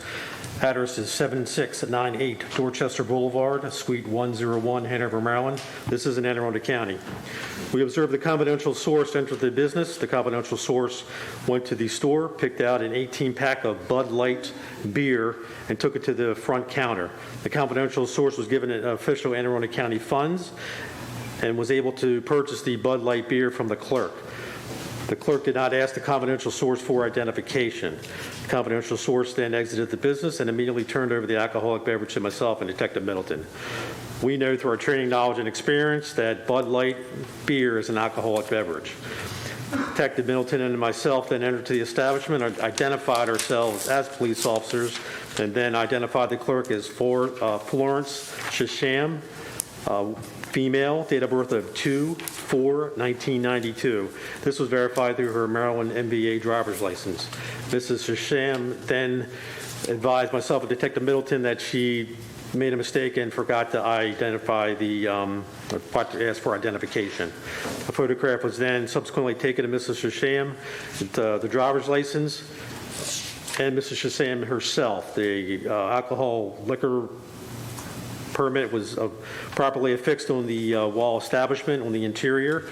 Address is 7698 Dorchester Boulevard, Suite 101, Hanover, Maryland. This is in Anne Arundel County. We observed the confidential source entered the business. The confidential source went to the store, picked out an 18-pack of Bud Light beer, and took it to the front counter. The confidential source was given official Anne Arundel County funds and was able to purchase the Bud Light beer from the clerk. The clerk did not ask the confidential source for identification. The confidential source then exited the business and immediately turned over the alcoholic beverage to myself and Detective Middleton. We know through our training, knowledge, and experience that Bud Light beer is an alcoholic beverage. Detective Middleton and myself then entered the establishment, identified ourselves as police officers, and then identified the clerk as Florence Shisham, female, date of birth of 2/4/1992. This was verified through her Maryland MVA driver's license. Mrs. Shisham then advised myself and Detective Middleton that she made a mistake and forgot to identify ask for identification. A photograph was then subsequently taken of Mrs. Shisham, the driver's license, and Mrs. Shisham herself. The alcohol liquor permit was properly affixed on the wall establishment on the interior.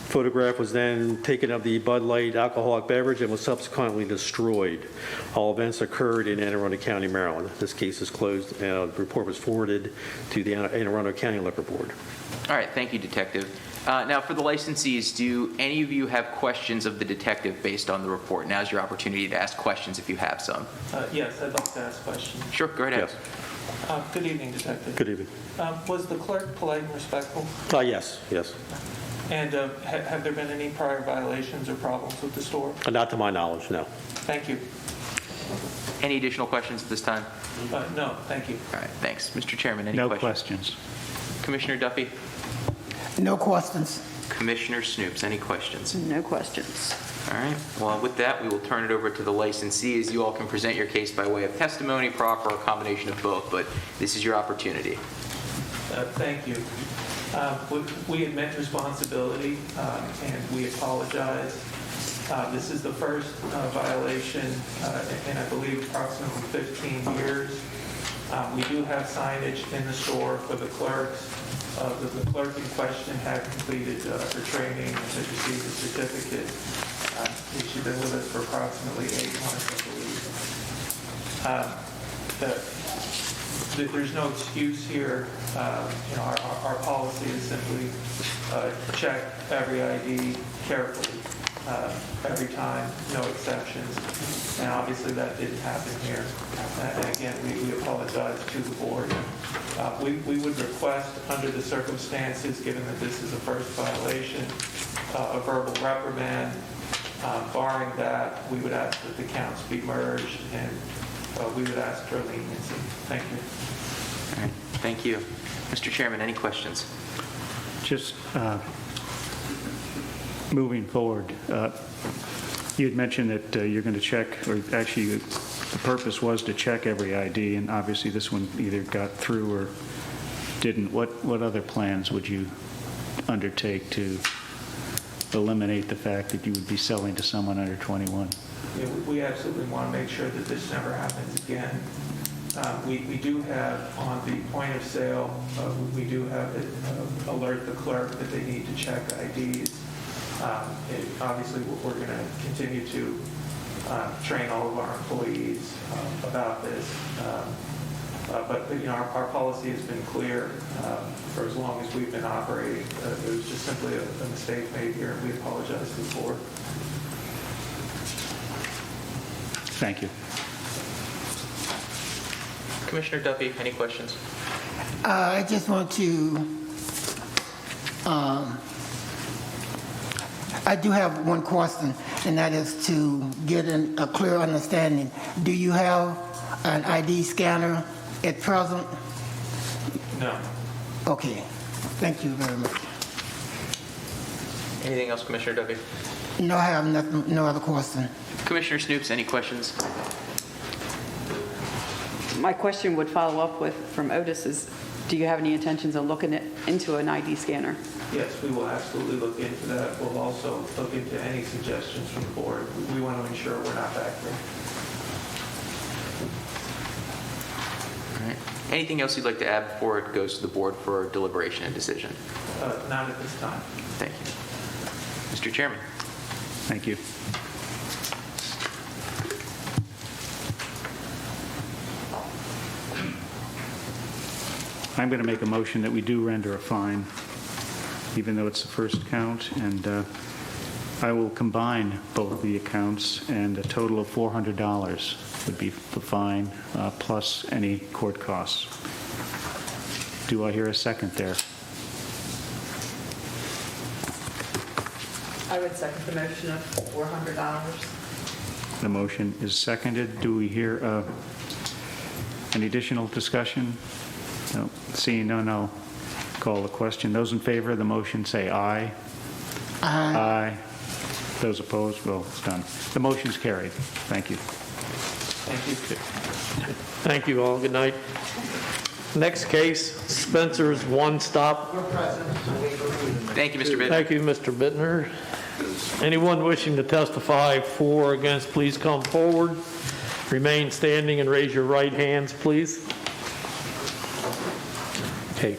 Photograph was then taken of the Bud Light alcoholic beverage and was subsequently destroyed. All events occurred in Anne Arundel County, Maryland. This case is closed. The report was forwarded to the Anne Arundel County Liquor Board. All right, thank you, Detective. Now, for the licensees, do any of you have questions of the detective based on the report? Now's your opportunity to ask questions if you have some. Yes, I'd like to ask questions. Sure, go right ahead. Yes. Good evening, Detective. Good evening. Was the clerk polite and respectful? Yes. And have there been any prior violations or problems with the store? Not to my knowledge, no. Thank you. Any additional questions at this time? No, thank you. All right, thanks. Mr. Chairman, any No questions? Commissioner Duffy? No questions. Commissioner Snoops, any questions? No questions. All right. Well, with that, we will turn it over to the licensees. You all can present your case by way of testimony, proffer, or a combination of both, but this is your opportunity. Thank you. We admit responsibility and we apologize. This is the first violation in, I believe, approximately 15 years. We do have signage in the store for the clerks. The clerk in question had completed her training and had received a certificate. She's been with us for approximately 8 months, I believe. There's no excuse here. Our policy is simply check every ID carefully every time, no exceptions. And obviously that didn't happen here. And again, we apologize to the board. We would request, under the circumstances, given that this is a first violation, a verbal reprimand. Barring that, we would ask that the counts be merged, and we would ask for leniency. Thank you. All right. Thank you. Mr. Chairman, any questions? Just moving forward, you had mentioned that you're going to check, or actually the purpose was to check every ID, and obviously this one either got through or didn't. What other plans would you undertake to eliminate the fact that you would be selling to someone under 21? Yeah, we absolutely want to make sure that this never happens again. We do have on the point of sale, we do have it alert the clerk that they need to check IDs. Obviously, we're going to continue to train all of our employees about this. But you know, our policy has been clear for as long as we've been operating. It was just simply a mistake made here, and we apologize to the board. Thank you. Commissioner Duffy, any questions? I just want to, I do have one question, and that is to get a clear understanding. Do you have an ID scanner at present? No. Okay. Thank you very much. Anything else, Commissioner Duffy? No, I have nothing, no other question. Commissioner Snoops, any questions? My question would follow up with, from Otis, is do you have any intentions of looking into an ID scanner? Yes, we will absolutely look into that. We'll also look into any suggestions from the board. We want to ensure we're not back there. All right. Anything else you'd like to add before it goes to the board for deliberation and decision? Not at this time. Thank you. Mr. Chairman. Thank you. I'm going to make a motion that we do render a fine, even though it's the first count, and I will combine both the accounts, and a total of $400 would be the fine, plus any court costs. Do I hear a second there? I would second the motion of $400. The motion is seconded. Do we hear any additional discussion? No. Seeing none, I'll call the question. Those in favor of the motion say aye. Aye. Aye. Those opposed? Well, it's done. The motion's carried. Thank you. Thank you. Thank you all. Good night. Next case, Spencer's One Stop. Thank you, Mr. Bittner. Thank you, Mr. Bittner. Anyone wishing to testify for or against, please come forward. Remain standing and raise your right hands, please. Okay.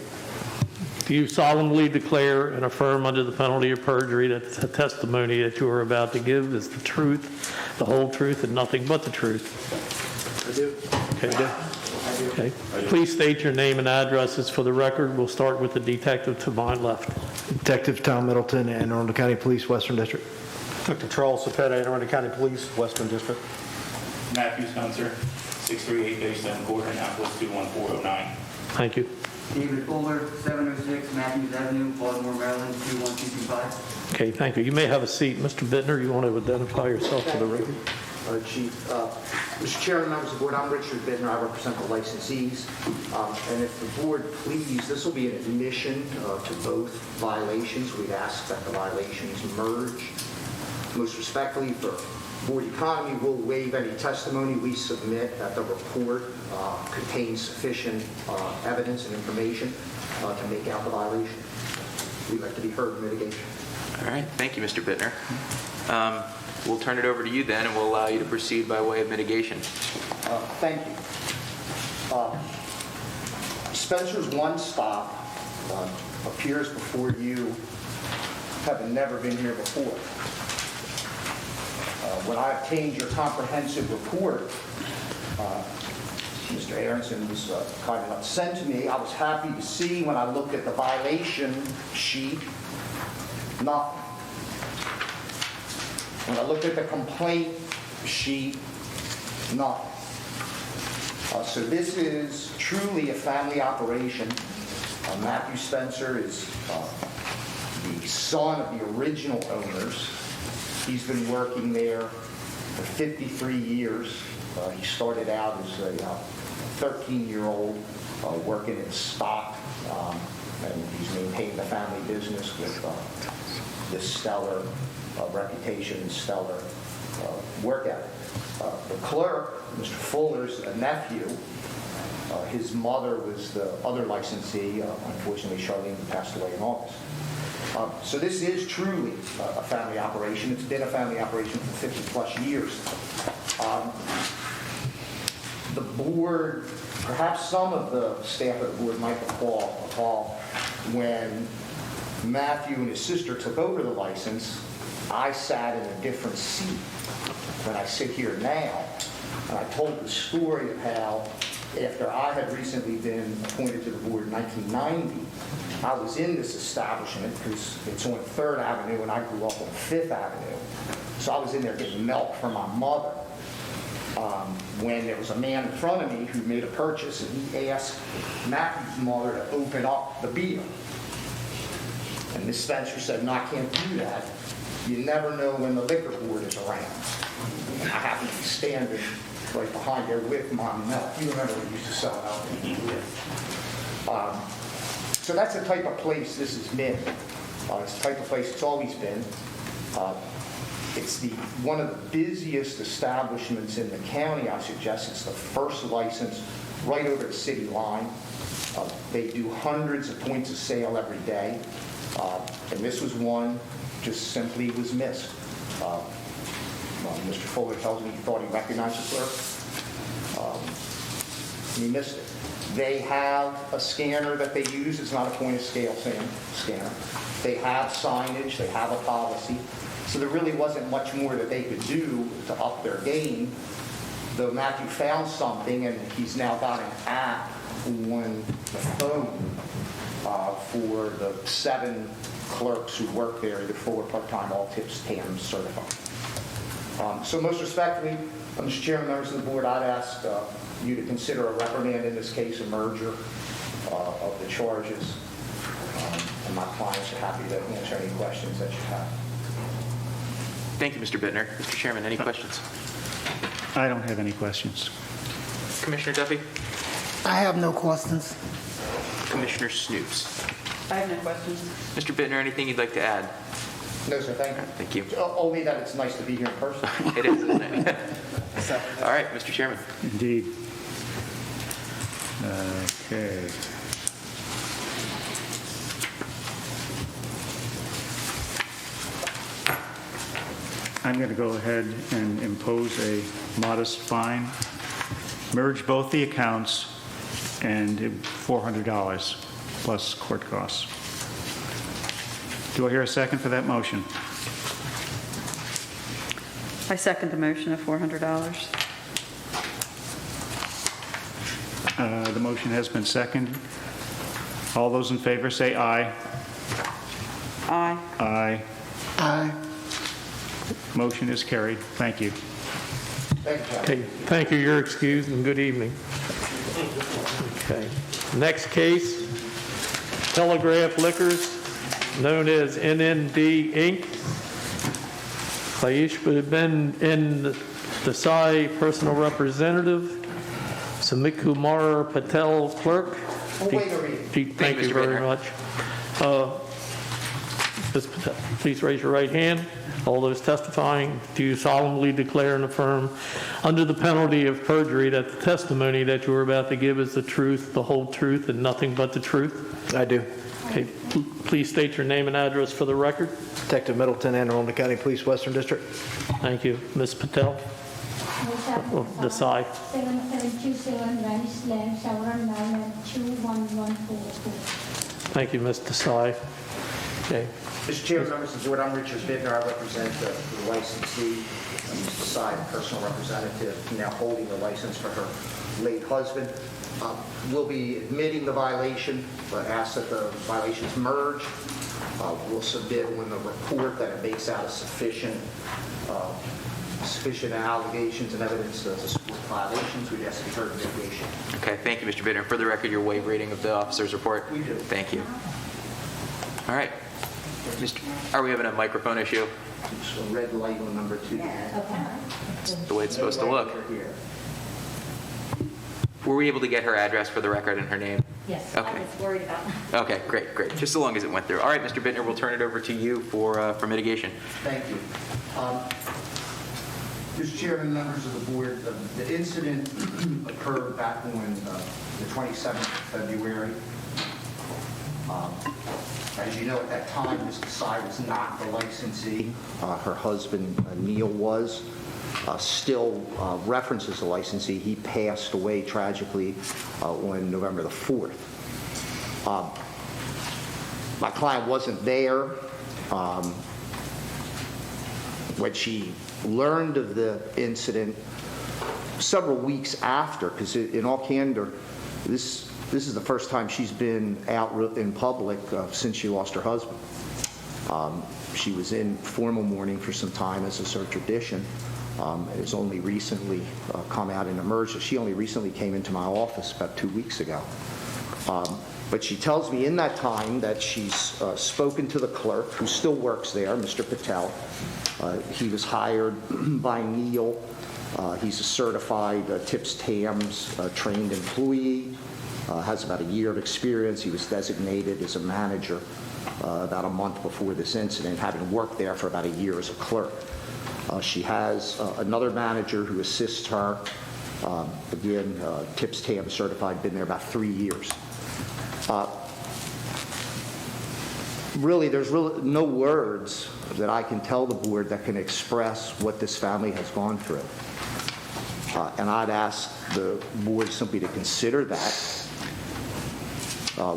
Do you solemnly declare and affirm under the penalty of perjury that the testimony that you are about to give is the truth, the whole truth, and nothing but the truth? I do. Okay, good. Okay. Please state your name and addresses for the record. We'll start with the detective to my left. Detective Tom Middleton, Anne Arundel County Police, Western District. Dr. Charles Cepeda, Anne Arundel County Police, Western District. Matthew Spencer, 638 Baystone Court, Annapolis 21409. Thank you. David Fuller, 706 Matthews Avenue, Baltimore, Maryland, 21225. Okay, thank you. You may have a seat. Mr. Bittner, you want to identify yourself for the record? Chief. Mr. Chairman, members of the board, I'm Richard Bittner. I represent the licensees. And if the board please, this will be an admission to both violations. We'd ask that the violations merge. Most respectfully, for board economy, we'll waive any testimony we submit that the report contains sufficient evidence and information to make out the violation. We'd like to be heard in mitigation. All right. Thank you, Mr. Bittner. We'll turn it over to you then, and we'll allow you to proceed by way of mitigation. Thank you. Spencer's One Stop appears before you having never been here before. When I obtained your comprehensive report, Mr. Aronson was kind enough to send to me, I was happy to see when I looked at the violation sheet, nothing. When I looked at the complaint sheet, nothing. So this is truly a family operation. Matthew Spencer is the son of the original owners. He's been working there for 53 years. He started out as a 13-year-old working in stock, and he's maintained the family business with this stellar reputation and stellar work ethic. The clerk, Mr. Fuller's nephew, his mother was the other licensee. Unfortunately, Charlene passed away in August. So this is truly a family operation. It's been a family operation for 50-plus years. The board, perhaps some of the staff at the board might recall when Matthew and his sister took over the license, I sat in a different seat than I sit here now. And I told the story of how, after I had recently been appointed to the board in 1990, I was in this establishment because it's on 3rd Avenue and I grew up on 5th Avenue. So I was in there getting milk for my mother. When there was a man in front of me who made a purchase and he asked Matthew's mother to open up the beer. And Miss Spencer said, "No, I can't do that. You never know when the liquor board is around." And I happened to be standing right behind there with my milk. You remember we used to sell milk. So that's the type of place this has been. It's the type of place it's always been. It's one of the busiest establishments in the county, I suggest. It's the first license right over the city line. They do hundreds of points of sale every day. And this was one just simply was missed. Mr. Fuller tells me he thought he recognized the clerk. He missed it. They have a scanner that they use. It's not a point-of-sale scanner. They have signage. They have a policy. So there really wasn't much more that they could do to up their game, though Matthew found something, and he's now got an app on the phone for the 7 clerks who work there, either full or part-time, all tips, TAM certified. So most respectfully, Mr. Chairman, members of the board, I'd ask you to consider a reprimand in this case, a merger of the charges. And my clients are happy to answer any questions that you have. Thank you, Mr. Bittner. Mr. Chairman, any questions? I don't have any questions. Commissioner Duffy? I have no questions. Commissioner Snoops? I have no questions. Mr. Bittner, anything you'd like to add? No, sir, thank you. Thank you. Only that it's nice to be here in person. It is, isn't it? All right, Mr. Chairman. Indeed. Okay. I'm going to go ahead and impose a modest fine, merge both the accounts, and $400 plus court costs. Do I hear a second for that motion? I second the motion of $400. The motion has been seconded. All those in favor say aye. Aye. Aye. Aye. Motion is carried. Thank you. Thank you, John. Okay, thank you. You're excused, and good evening. Okay. Next case, Telegraph Liquors, known as NND Inc. Ayush Ben N. Desai, personal representative. Samik Kumar Patel, clerk. Wait a reading. Thank you very much. Ms. Patel, please raise your right hand. All those testifying, do you solemnly declare and affirm, under the penalty of perjury, that the testimony that you are about to give is the truth, the whole truth, and nothing but the truth? I do. Okay, please state your name and address for the record. Detective Middleton, Anne Arundel County Police, Western District. Thank you. Ms. Patel? Desai. 727 Vanish Lane, Chevron 21144. Thank you, Ms. Desai. Okay. Mr. Chairman, members of the board, I'm Richard Bittner. I represent the licensee, Ms. Desai, the personal representative, now holding the license for her late husband. We'll be admitting the violation, but ask that the violations merge. We'll submit on the report that it makes out a sufficient allegations and evidence to support violations. We'd ask to be heard in mitigation. Okay, thank you, Mr. Bittner. For the record, your waive reading of the officer's report? We do. Thank you. All right. Are we having a microphone issue? So red light on number 2. The way it's supposed to look. Were we able to get her address for the record and her name? Yes, Okay. I was worried about that. Okay, great. Just so long as it went through. All right, Mr. Bittner, we'll turn it over to you for mitigation. Thank you. Mr. Chairman, members of the board, the incident occurred back on the 27th of February. As you know, at that time, Ms. Desai was not the licensee. Her husband, Neil, was. Still references the licensee. He passed away tragically on November the 4th. My client wasn't there. When she learned of the incident several weeks after, because in all candor, this is the first time she's been out in public since she lost her husband. She was in formal mourning for some time, as is her tradition. It has only recently come out and emerged. She only recently came into my office about 2 weeks ago. But she tells me in that time that she's spoken to the clerk, who still works there, Mr. Patel. He was hired by Neil. He's a certified TIPS TAMS trained employee, has about a year of experience. He was designated as a manager about a month before this incident, having worked there for about a year as a clerk. She has another manager who assists her. Again, TIPS TAMS certified, been there about 3 years. Really, there's really no words that I can tell the board that can express what this family has gone through. And I'd ask the board simply to consider that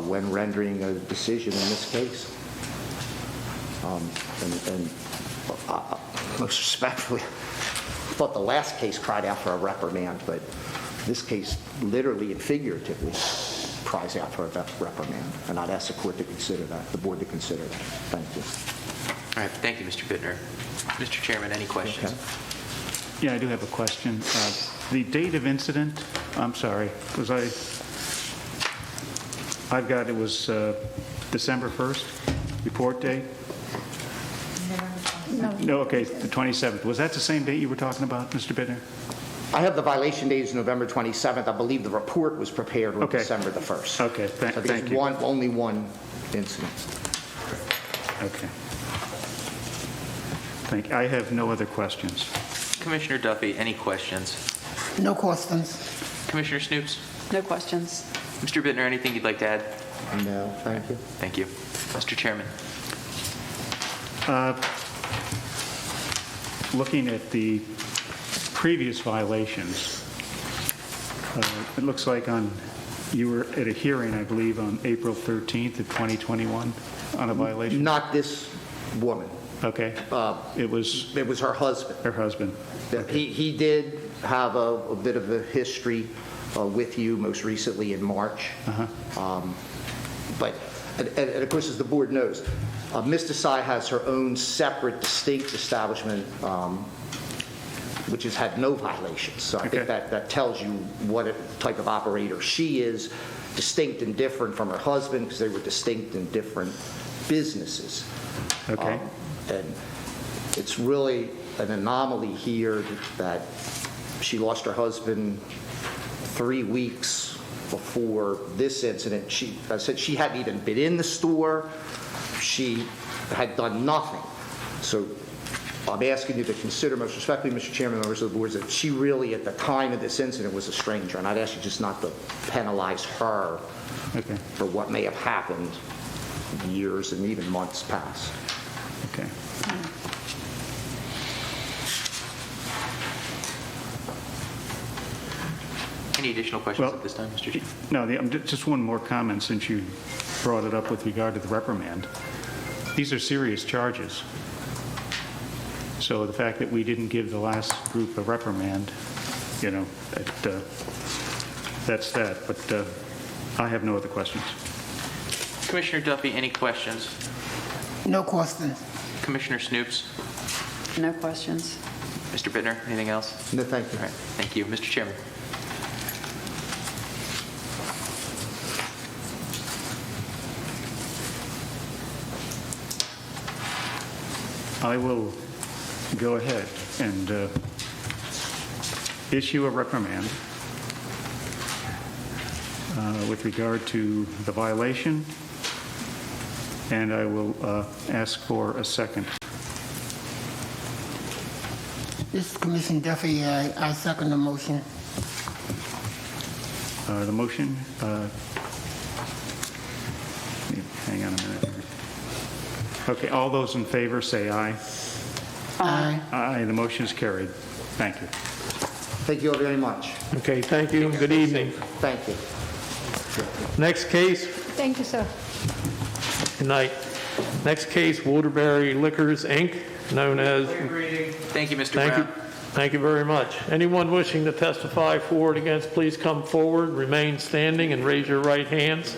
when rendering a decision in this case. Most respectfully, I thought the last case cried out for a reprimand, but this case literally and figuratively cries out for a reprimand. And I'd ask the court to consider that, the board to consider that. Thank you. All right, thank you, Mr. Bittner. Mr. Chairman, any questions? Okay. Yeah, I do have a question. The date of incident, I'm sorry, because I've got, it was December 1st, report date? No, okay, the 27th. Was that the same date you were talking about, Mr. Bittner? I have the violation date is November 27th. I believe the report was prepared on December the 1st. Okay, thank you. Only one incident. Okay. Thank you. I have no other questions. Commissioner Duffy, any questions? No questions. Commissioner Snoops? No questions. Mr. Bittner, anything you'd like to add? No, thank you. Thank you. Mr. Chairman? Looking at the previous violations, it looks like you were at a hearing, I believe, on April 13th of 2021 on a violation? Not this woman. Okay. It was her husband. Her husband. Okay. He did have a bit of a history with you, most recently in March. But, and of course, as the board knows, Ms. Desai has her own separate, distinct establishment, which has had no violations. So I think that tells you what type of operator she is, distinct and different from her husband, because they were distinct and different businesses. Okay. And it's really an anomaly here that she lost her husband 3 weeks before this incident. I said she hadn't even been in the store. She had done nothing. So I'm asking you to consider, most respectfully, Mr. Chairman, members of the board, that she really, at the time of this incident, was a stranger. And I'd ask you just not to penalize her for what may have happened years and even months past. Okay. Any additional questions at this time, Mr. Chief? No, just one more comment since you brought it up with regard to the reprimand. These are serious charges. So the fact that we didn't give the last group a reprimand, that's that. But I have no other questions. Commissioner Duffy, any questions? No questions. Commissioner Snoops? No questions. Mr. Bittner, anything else? No, thank you. All right, thank you. Mr. Chairman? I will go ahead and issue a reprimand with regard to the violation, and I will ask for a second. This is Commissioner Duffy. I second the motion. The motion, hang on a minute here. Okay, all those in favor say aye. Aye. Aye, the motion is carried. Thank you. Thank you all very much. Okay, thank you. Good evening. Thank you. Next case. Thank you, sir. Good night. Next case, Waterbury Liquors, Inc., known as... Thank you, Mr. Thank Brown. you. Thank you very much. Anyone wishing to testify for or against, please come forward, remain standing, and raise your right hands.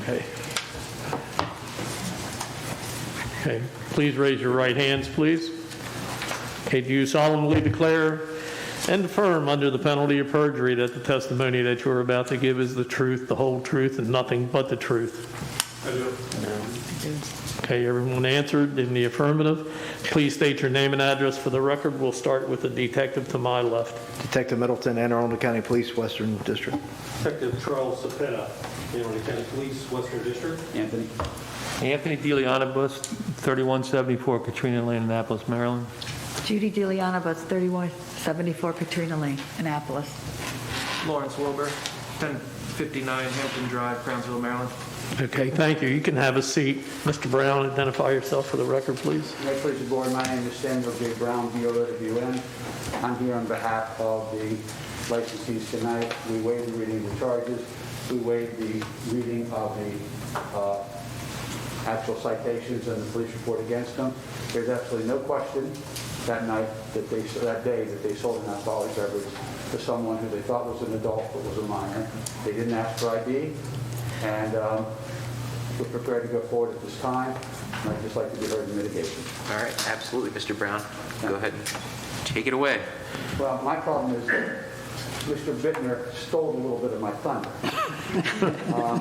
Okay. Okay, please raise your right hands, please. Okay, do you solemnly declare and affirm under the penalty of perjury that the testimony that you're about to give is the truth, the whole truth, and nothing but the truth? I do. Okay, everyone answered in the affirmative. Please state your name and address for the record. We'll start with the detective to my left. Detective Middleton, Anne Arundel County Police, Western District. Detective Charles Cepeda, Arundel County Police, Western District. Anthony DeLeonabus, 3174 Katrina Lane, Annapolis, Maryland. Judy DeLeonabus, 3174 Katrina Lane, Annapolis. Lawrence Wilbur, 1059 Hampton Drive, Crownsville, Maryland. Okay, thank you. You can have a seat. Mr. Brown, identify yourself for the record, please. May it please the board, my name is Samuel J. Brown, DOWN. I'm here on behalf of the licensees tonight. We waive the reading of the charges. We waive the reading of the actual citations and the police report against them. There's absolutely no question that day that they sold an alcoholic beverage to someone who they thought was an adult but was a minor. They didn't ask for ID, and we're prepared to go forward at this time. And I'd just like to be heard in mitigation. All right, absolutely, Mr. Brown. Go ahead and take it away. Well, my problem is that Mr. Bittner stole a little bit of my thunder.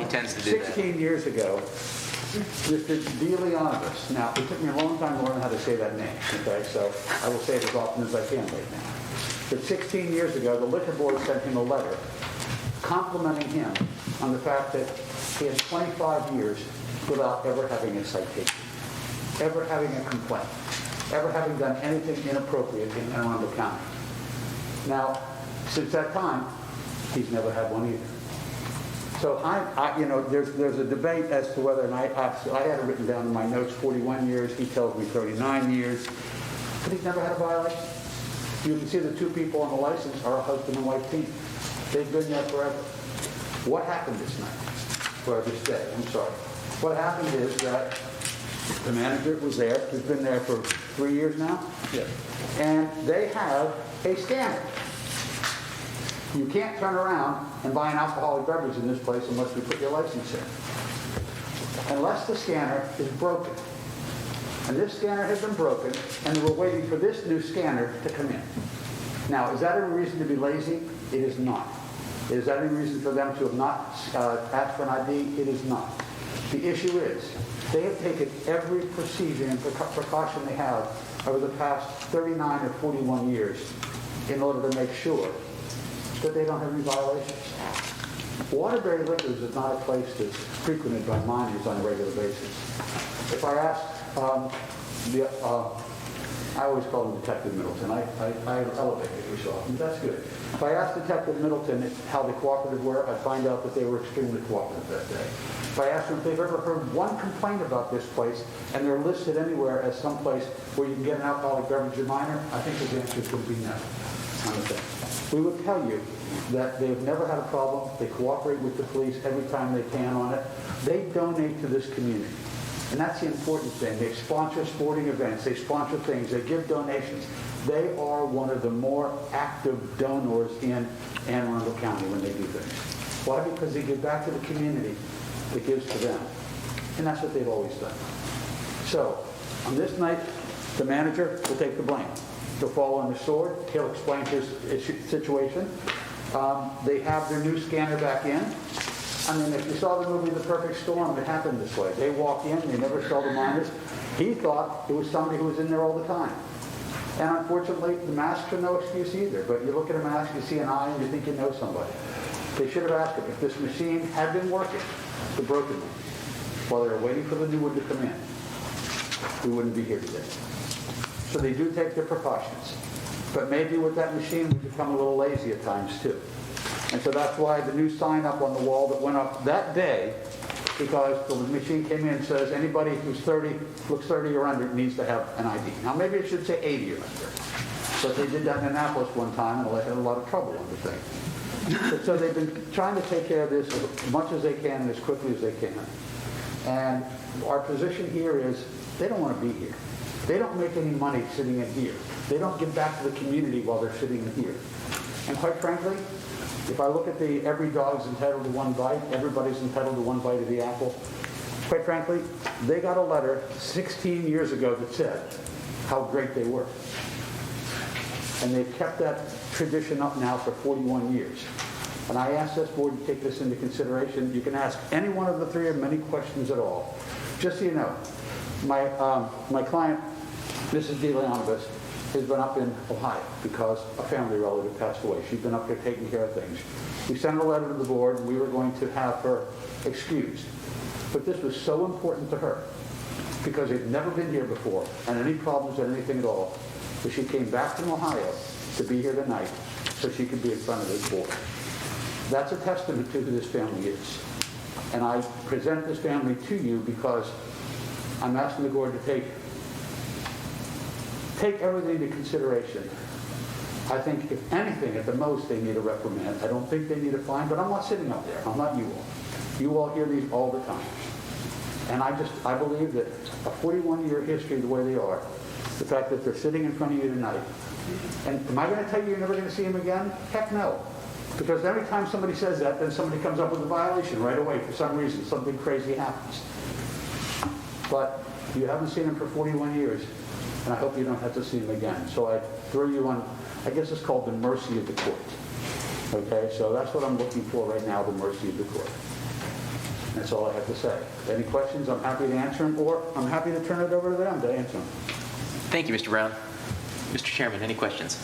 He tends to do that. 16 years ago, Mr. DeLeonabus. Now, it took me a long time to learn how to say that name, okay? So I will say it as often as I can right now. But 16 years ago, the liquor board sent him a letter complimenting him on the fact that he has 25 years without ever having a citation, ever having a complaint, ever having done anything inappropriate in Anne Arundel County. Now, since that time, he's never had one either. So there's a debate as to whether, and I had it written down in my notes, 41 years. He tells me 39 years, but he's never had a violation. You can see the two people on the license are a husband and wife team. They've been there forever. What happened this night, or this day? I'm sorry. What happened is that the manager was there. He's been there for 3 years now. Yeah. And they have a scanner. You can't turn around and buy an alcoholic beverage in this place unless you put your license in. Unless the scanner is broken. And this scanner has been broken, and they were waiting for this new scanner to come in. Now, is that a reason to be lazy? It is not. Is that a reason for them to have not asked for an ID? It is not. The issue is, they have taken every procedure and precaution they have over the past 39 or 41 years in order to make sure that they don't have any violations. Waterbury Liquors is not a place that's frequented by minors on a regular basis. If I asked, I always call him Detective Middleton. I elevate it every so often. That's good. If I asked Detective Middleton how the cooperative were, I'd find out that they were extremely cooperative that day. If I asked them if they've ever heard one complaint about this place, and they're listed anywhere as some place where you can get an alcoholic beverage as a minor, I think his answer would be no. We would tell you that they've never had a problem. They cooperate with the police every time they can on it. They donate to this community. And that's the important thing. They sponsor sporting events. They sponsor things. They give donations. They are one of the more active donors in Anne Arundel County when they do things. Why? Because they give back to the community that gives to them. And that's what they've always done. So, on this night, the manager will take the blame. He'll fall on the sword. He'll explain his situation. They have their new scanner back in. I mean, if you saw the movie The Perfect Storm, it happened this way. They walk in, they never saw the minors. He thought it was somebody who was in there all the time. And unfortunately, the masks are no excuse either. But you look at a mask, you see an eye, and you think you know somebody. They should have asked him if this machine had been working, the broken one, while they were waiting for the new one to come in. We wouldn't be here today. So they do take their precautions. But maybe with that machine, we become a little lazy at times too. And so that's why the new sign up on the wall that went up that day, because the machine came in and says anybody who's 30, looks 30 or under needs to have an ID. Now maybe it should say 80 or under. But they did that in Annapolis one time and they had a lot of trouble on the thing. So they've been trying to take care of this as much as they can and as quickly as they can. And our position here is they don't want to be here. They don't make any money sitting in here. They don't give back to the community while they're sitting in here. And quite frankly, if I look at the every dog's entitled to one bite, everybody's entitled to one bite of the apple, quite frankly, they got a letter 16 years ago that said how great they were. And they've kept that tradition up now for 41 years. And I ask this board to take this into consideration. You can ask any one of the three of them any questions at all. Just so you know, my client, Mrs. DeLeonibus, has been up in Ohio because a family relative passed away. She's been up there taking care of things. We sent a letter to the board, and we were going to have her excused. But this was so important to her because they'd never been here before, and any problems or anything at all. So she came back from Ohio to be here tonight so she could be in front of this board. That's a testament to who this family is. And I present this family to you because I'm asking the board to take everything into consideration. I think, if anything, at the most, they need a reprimand. I don't think they need a fine, but I'm not sitting up there. I'm not you all. You all hear these all the time. And I believe that a 41-year history, the way they are, the fact that they're sitting in front of you tonight, and am I going to tell you you're never going to see them again? Heck no. Because every time somebody says that, then somebody comes up with a violation right away for some reason. Something crazy happens. But you haven't seen them for 41 years. And I hope you don't have to see them again. So I throw you on, I guess it's called the mercy of the court. Okay, so that's what I'm looking for right now, the mercy of the court. That's all I have to say. Any questions, I'm happy to answer them, or I'm happy to turn it over to them to answer them. Thank you, Mr. Brown. Mr. Chairman, any questions?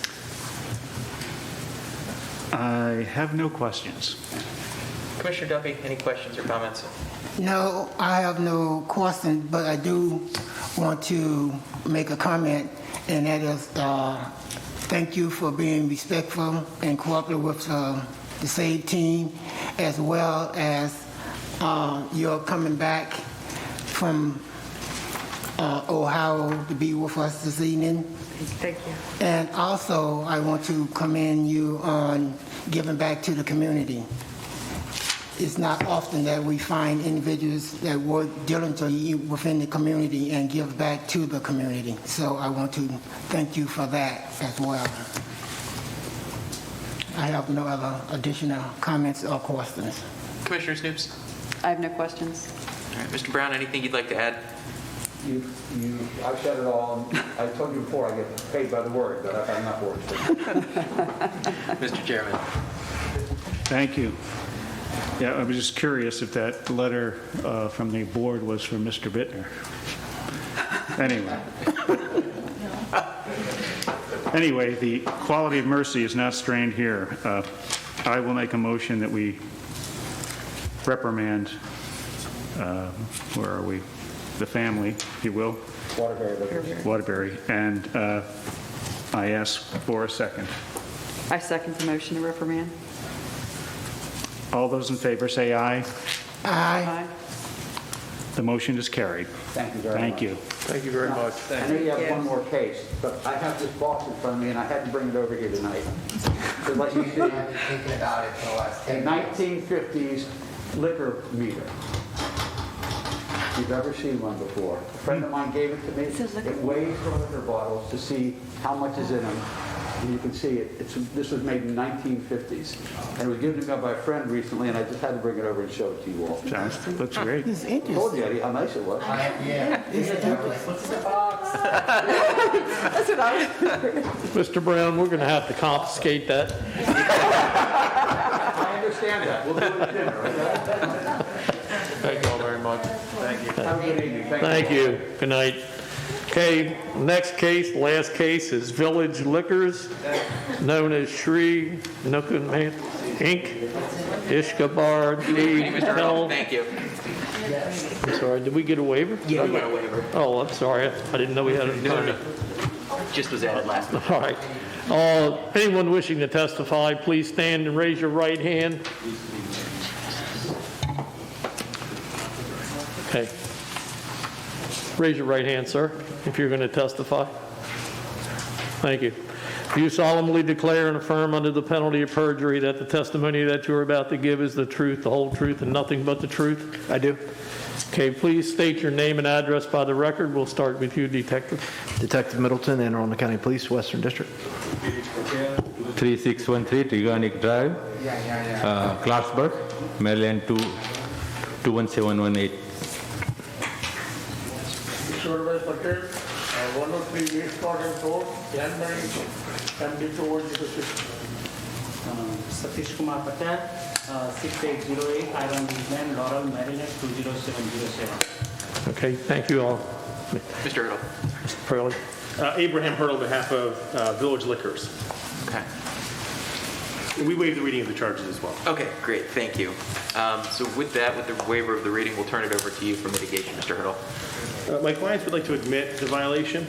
I have no questions. Commissioner Duffy, any questions or comments? No, I have no question, but I do want to make a comment, and that is thank you for being respectful and cooperative with the SAVE team, as well as you're coming back from Ohio to be with us this evening. Thank you. And also, I want to commend you on giving back to the community. It's not often that we find individuals that work diligently within the community and give back to the community. So I want to thank you for that as well. I have no other additional comments or questions. Commissioner Snoops? I have no questions. All right, Mr. Brown, anything you'd like to add? I've said it all. I told you before, I get paid by the word, but I've had enough words. Mr. Chairman. Thank you. Yeah, I was just curious if that letter from the board was from Mr. Bittner. Anyway, the quality of mercy is not strained here. I will make a motion that we reprimand, where are we? The family, if you will. Waterbury. And I ask for a second. I second the motion to reprimand. All those in favor say aye. Aye. The motion is carried. Thank you very much. Thank you. Thank you very much. I know you have one more case, but I have this box in front of me, and I had to bring it over here tonight to let you see Thinking about it for the last a 1950s liquor meter. If you've ever seen one before. A friend of mine gave it to me. It weighs the liquor bottles to see how much is in them. And you can see it. This was made in the 1950s. And it was given to me by a friend recently, and I just had to bring it over and show it to you all. Looks great. It's I interesting. told you, Eddie, how nice it was. What's the box? That's what I was. Mr. Brown, we're going to have to confiscate that. I understand understand that. We'll do it at dinner, okay? Thank you all very much. Thank you. Have a good evening. Thank you. Good night. Okay, next case, last case is Village Liquors, known as Shri Nukuman Inc., Ishkabar D. Mr. Patel. Thank you. I'm sorry, did we get a waiver? Yeah, we got a waiver. Oh, I'm sorry, I didn't know we had an attorney. Just was added last month. All right. Anyone wishing to testify, please stand and raise your right hand. Okay. Raise your right hand, sir, if you're going to testify. Thank you. Do you solemnly declare and affirm under the penalty of perjury that the testimony that you're about to give is the truth, the whole truth, and nothing but the truth? I do. Okay, please state your name and address by the record. We'll start with you, Detective. Detective Middleton, Anne Arundel County Police, Western District. 3613 Triganic Drive, Clarksburg, Maryland 21718. Supervisor Patel, 103 East Garden Road, Glenbury, MD210. Satish Kumar Patel, 6808 Arundel Lane, Laurel, Maryland 20707. Okay, thank you all. Mr. Hurdle. Mr. Fraley. Abraham Hurdle on behalf of Village Liquors. Okay. And we waive the reading of the charges as well. Okay, great, thank you. So with that, with the waiver of the reading, we'll turn it over to you for mitigation, Mr. Hurdle. My clients would like to admit the violation.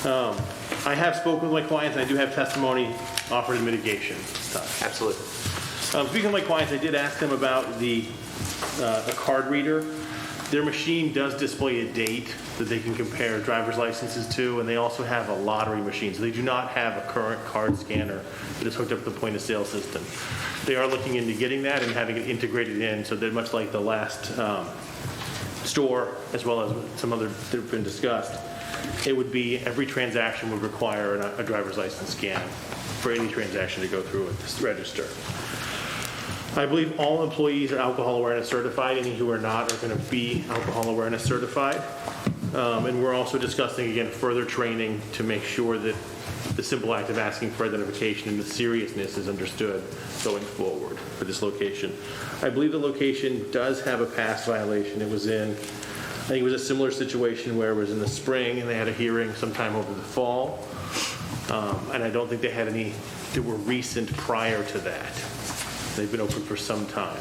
I have spoken with my clients, and I do have testimony offered in mitigation this time. Absolutely. Speaking of my clients, I did ask them about the card reader. Their machine does display a date that they can compare driver's licenses to, and they also have a lottery machine. So they do not have a current card scanner that is hooked up to the point of sale system. They are looking into getting that and having it integrated in, so they're much like the last store, as well as some other that have been discussed. It would be every transaction would require a driver's license scan for any transaction to go through at this register. I believe all employees are alcohol awareness certified. Any who are not are going to be alcohol awareness certified. And we're also discussing, again, further training to make sure that the simple act of asking for identification and the seriousness is understood going forward for this location. I believe the location does have a past violation. It was in, I think it was a similar situation where it was in the spring and they had a hearing sometime over the fall. And I don't think they had any that were recent prior to that. They've been open for some time.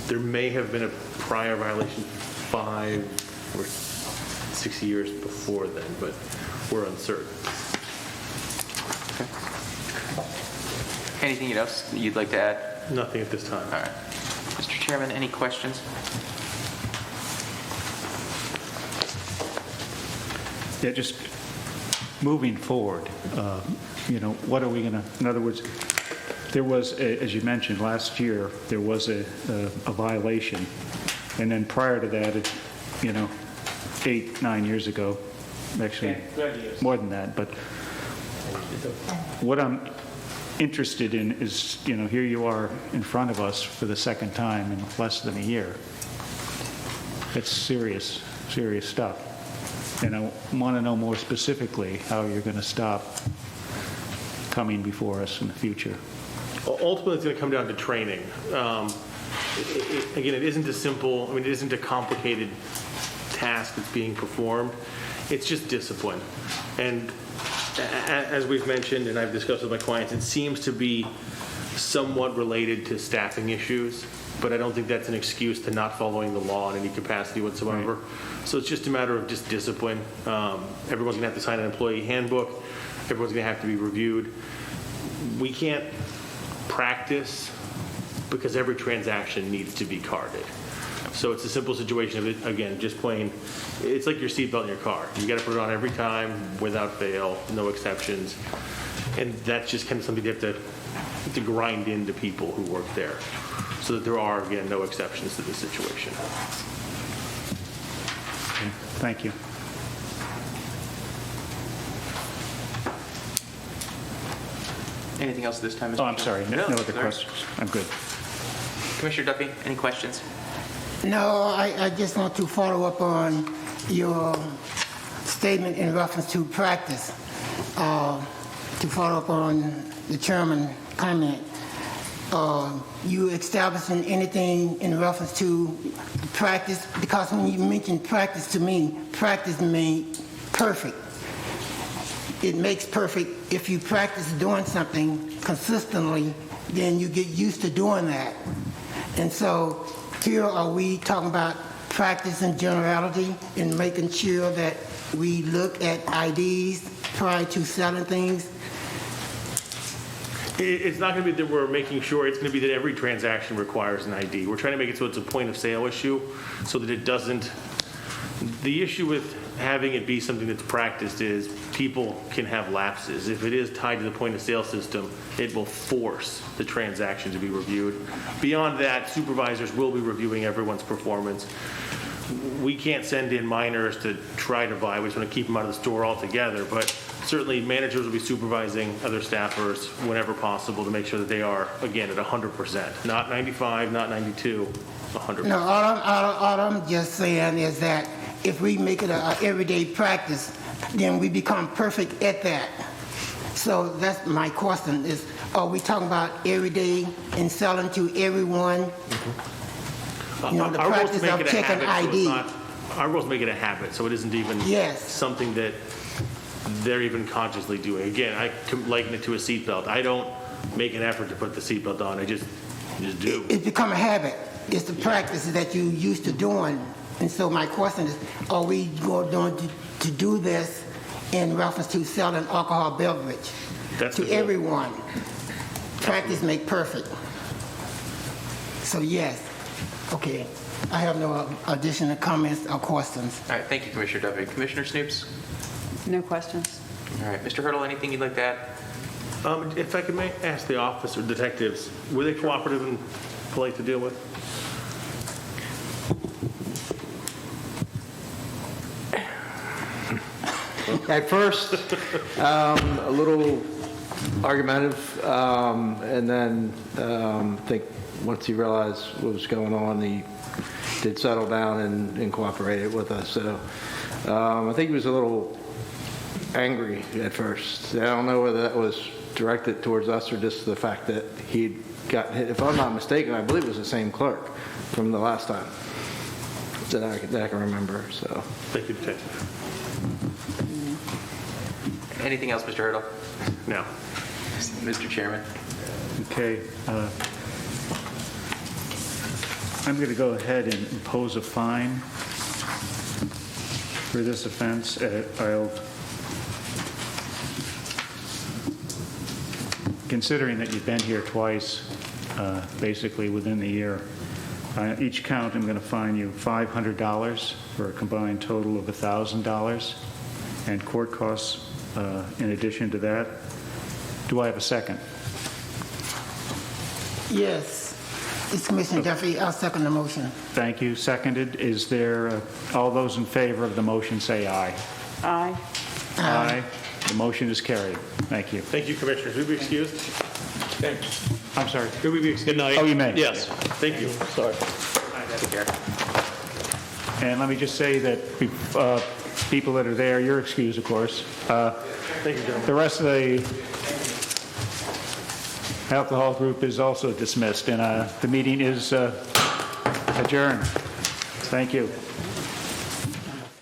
There may have been a prior violation 5 or 6 years before then, but we're uncertain. Okay. Anything else that you'd like to add? Nothing at this time. All right. Mr. Chairman, any questions? Yeah, just moving forward, what are we going to, in other words, there was, as you mentioned, last year, there was a violation. And then prior to that, 8-9 years ago, actually more than that. But what I'm interested in is, here you are in front of us for the second time in less than a year. It's serious, serious stuff. And I want to know more specifically how you're going to stop coming before us in the future. Ultimately, it's going to come down to training. Again, it isn't a simple, it isn't a complicated task that's being performed. It's just discipline. And as we've mentioned, and I've discussed with my clients, it seems to be somewhat related to staffing issues, but I don't think that's an excuse to not following the law in any capacity whatsoever. Right. So it's just a matter of just discipline. Everyone's going to have to sign an employee handbook. Everyone's going to have to be reviewed. We can't practice because every transaction needs to be carded. So it's a simple situation of, again, just plain, it's like your seatbelt in your car. You got to put it on every time without fail, no exceptions. And that's just kind of something you have to grind into people who work there so that there are, again, no exceptions to this situation. Okay. Thank you. Anything else this time, Mr. Oh, I'm sorry. No other sorry. questions. I'm good. Commissioner Duffy, any questions? No, I just want to follow up on your statement in reference to practice. To follow up on the chairman's comment. You establishing anything in reference to practice? Because when you mention practice to me, practice means perfect. It makes perfect. If you practice doing something consistently, then you get used to doing that. And so here are we talking about practice in generality and making sure that we look at IDs prior to selling things. It's not going to be that we're making sure, it's going to be that every transaction requires an ID. We're trying to make it so it's a point of sale issue so that it doesn't, the issue with having it be something that's practiced is people can have lapses. If it is tied to the point of sale system, it will force the transaction to be reviewed. Beyond that, supervisors will be reviewing everyone's performance. We can't send in minors to try to buy. We just want to keep them out of the store altogether. But certainly managers will be supervising other staffers whenever possible to make sure that they are, again, at 100%. Not 95, not 92, 100%. No, all I'm just saying is that if we make it an everyday practice, then we become perfect at that. So that's my question is, are we talking about every day and selling to everyone? You know, the practice of checking ID. Our goal is to make it a habit, so it isn't even something that they're even consciously doing. Again, I liken it to a seatbelt. I don't make an effort to put the seatbelt on. I just do. It's become a habit. It's the practice that you used to doing. And so my question is, are we going to do this in reference to selling alcohol beverage to everyone? Practice make perfect. So yes. Okay. I have no additional comments or questions. All right, thank you, Commissioner Duffy. Commissioner Snoops? No questions. All right, Mr. Hurdle, anything you'd like to add? If I could ask the officer, detectives, were they cooperative and polite to deal with? At first, a little argumentative, and then I think once he realized what was going on, he did settle down and cooperated with us. So I think he was a little angry at first. I don't know whether that was directed towards us or just the fact that he'd gotten hit. If I'm not mistaken, I believe it was the same clerk from the last time that I can remember. So thank you, Detective. Anything else, Mr. Hurdle? No. Mr. Chairman? Okay. I'm going to go ahead and impose a fine for this offense. Considering that you've been here twice, basically within the year, each count I'm going to fine you $500 for a combined total of $1,000, and court costs in addition to that. Do I have a second? Yes. It's Commissioner Duffy. I'll second the motion. Thank you. Seconded. Is there, all those in favor of the motion say aye. Aye. Aye. The motion is carried. Thank you. Thank you, Commissioners. Will we be excused? I'm sorry. Will we be excused? Good night. Oh, you may. Yes. Thank you. Sorry. Take care. And let me just say that people that are there, you're excused, of course. Thank you, gentlemen. The rest of the alcohol group is also dismissed, and the meeting is adjourned. Thank you.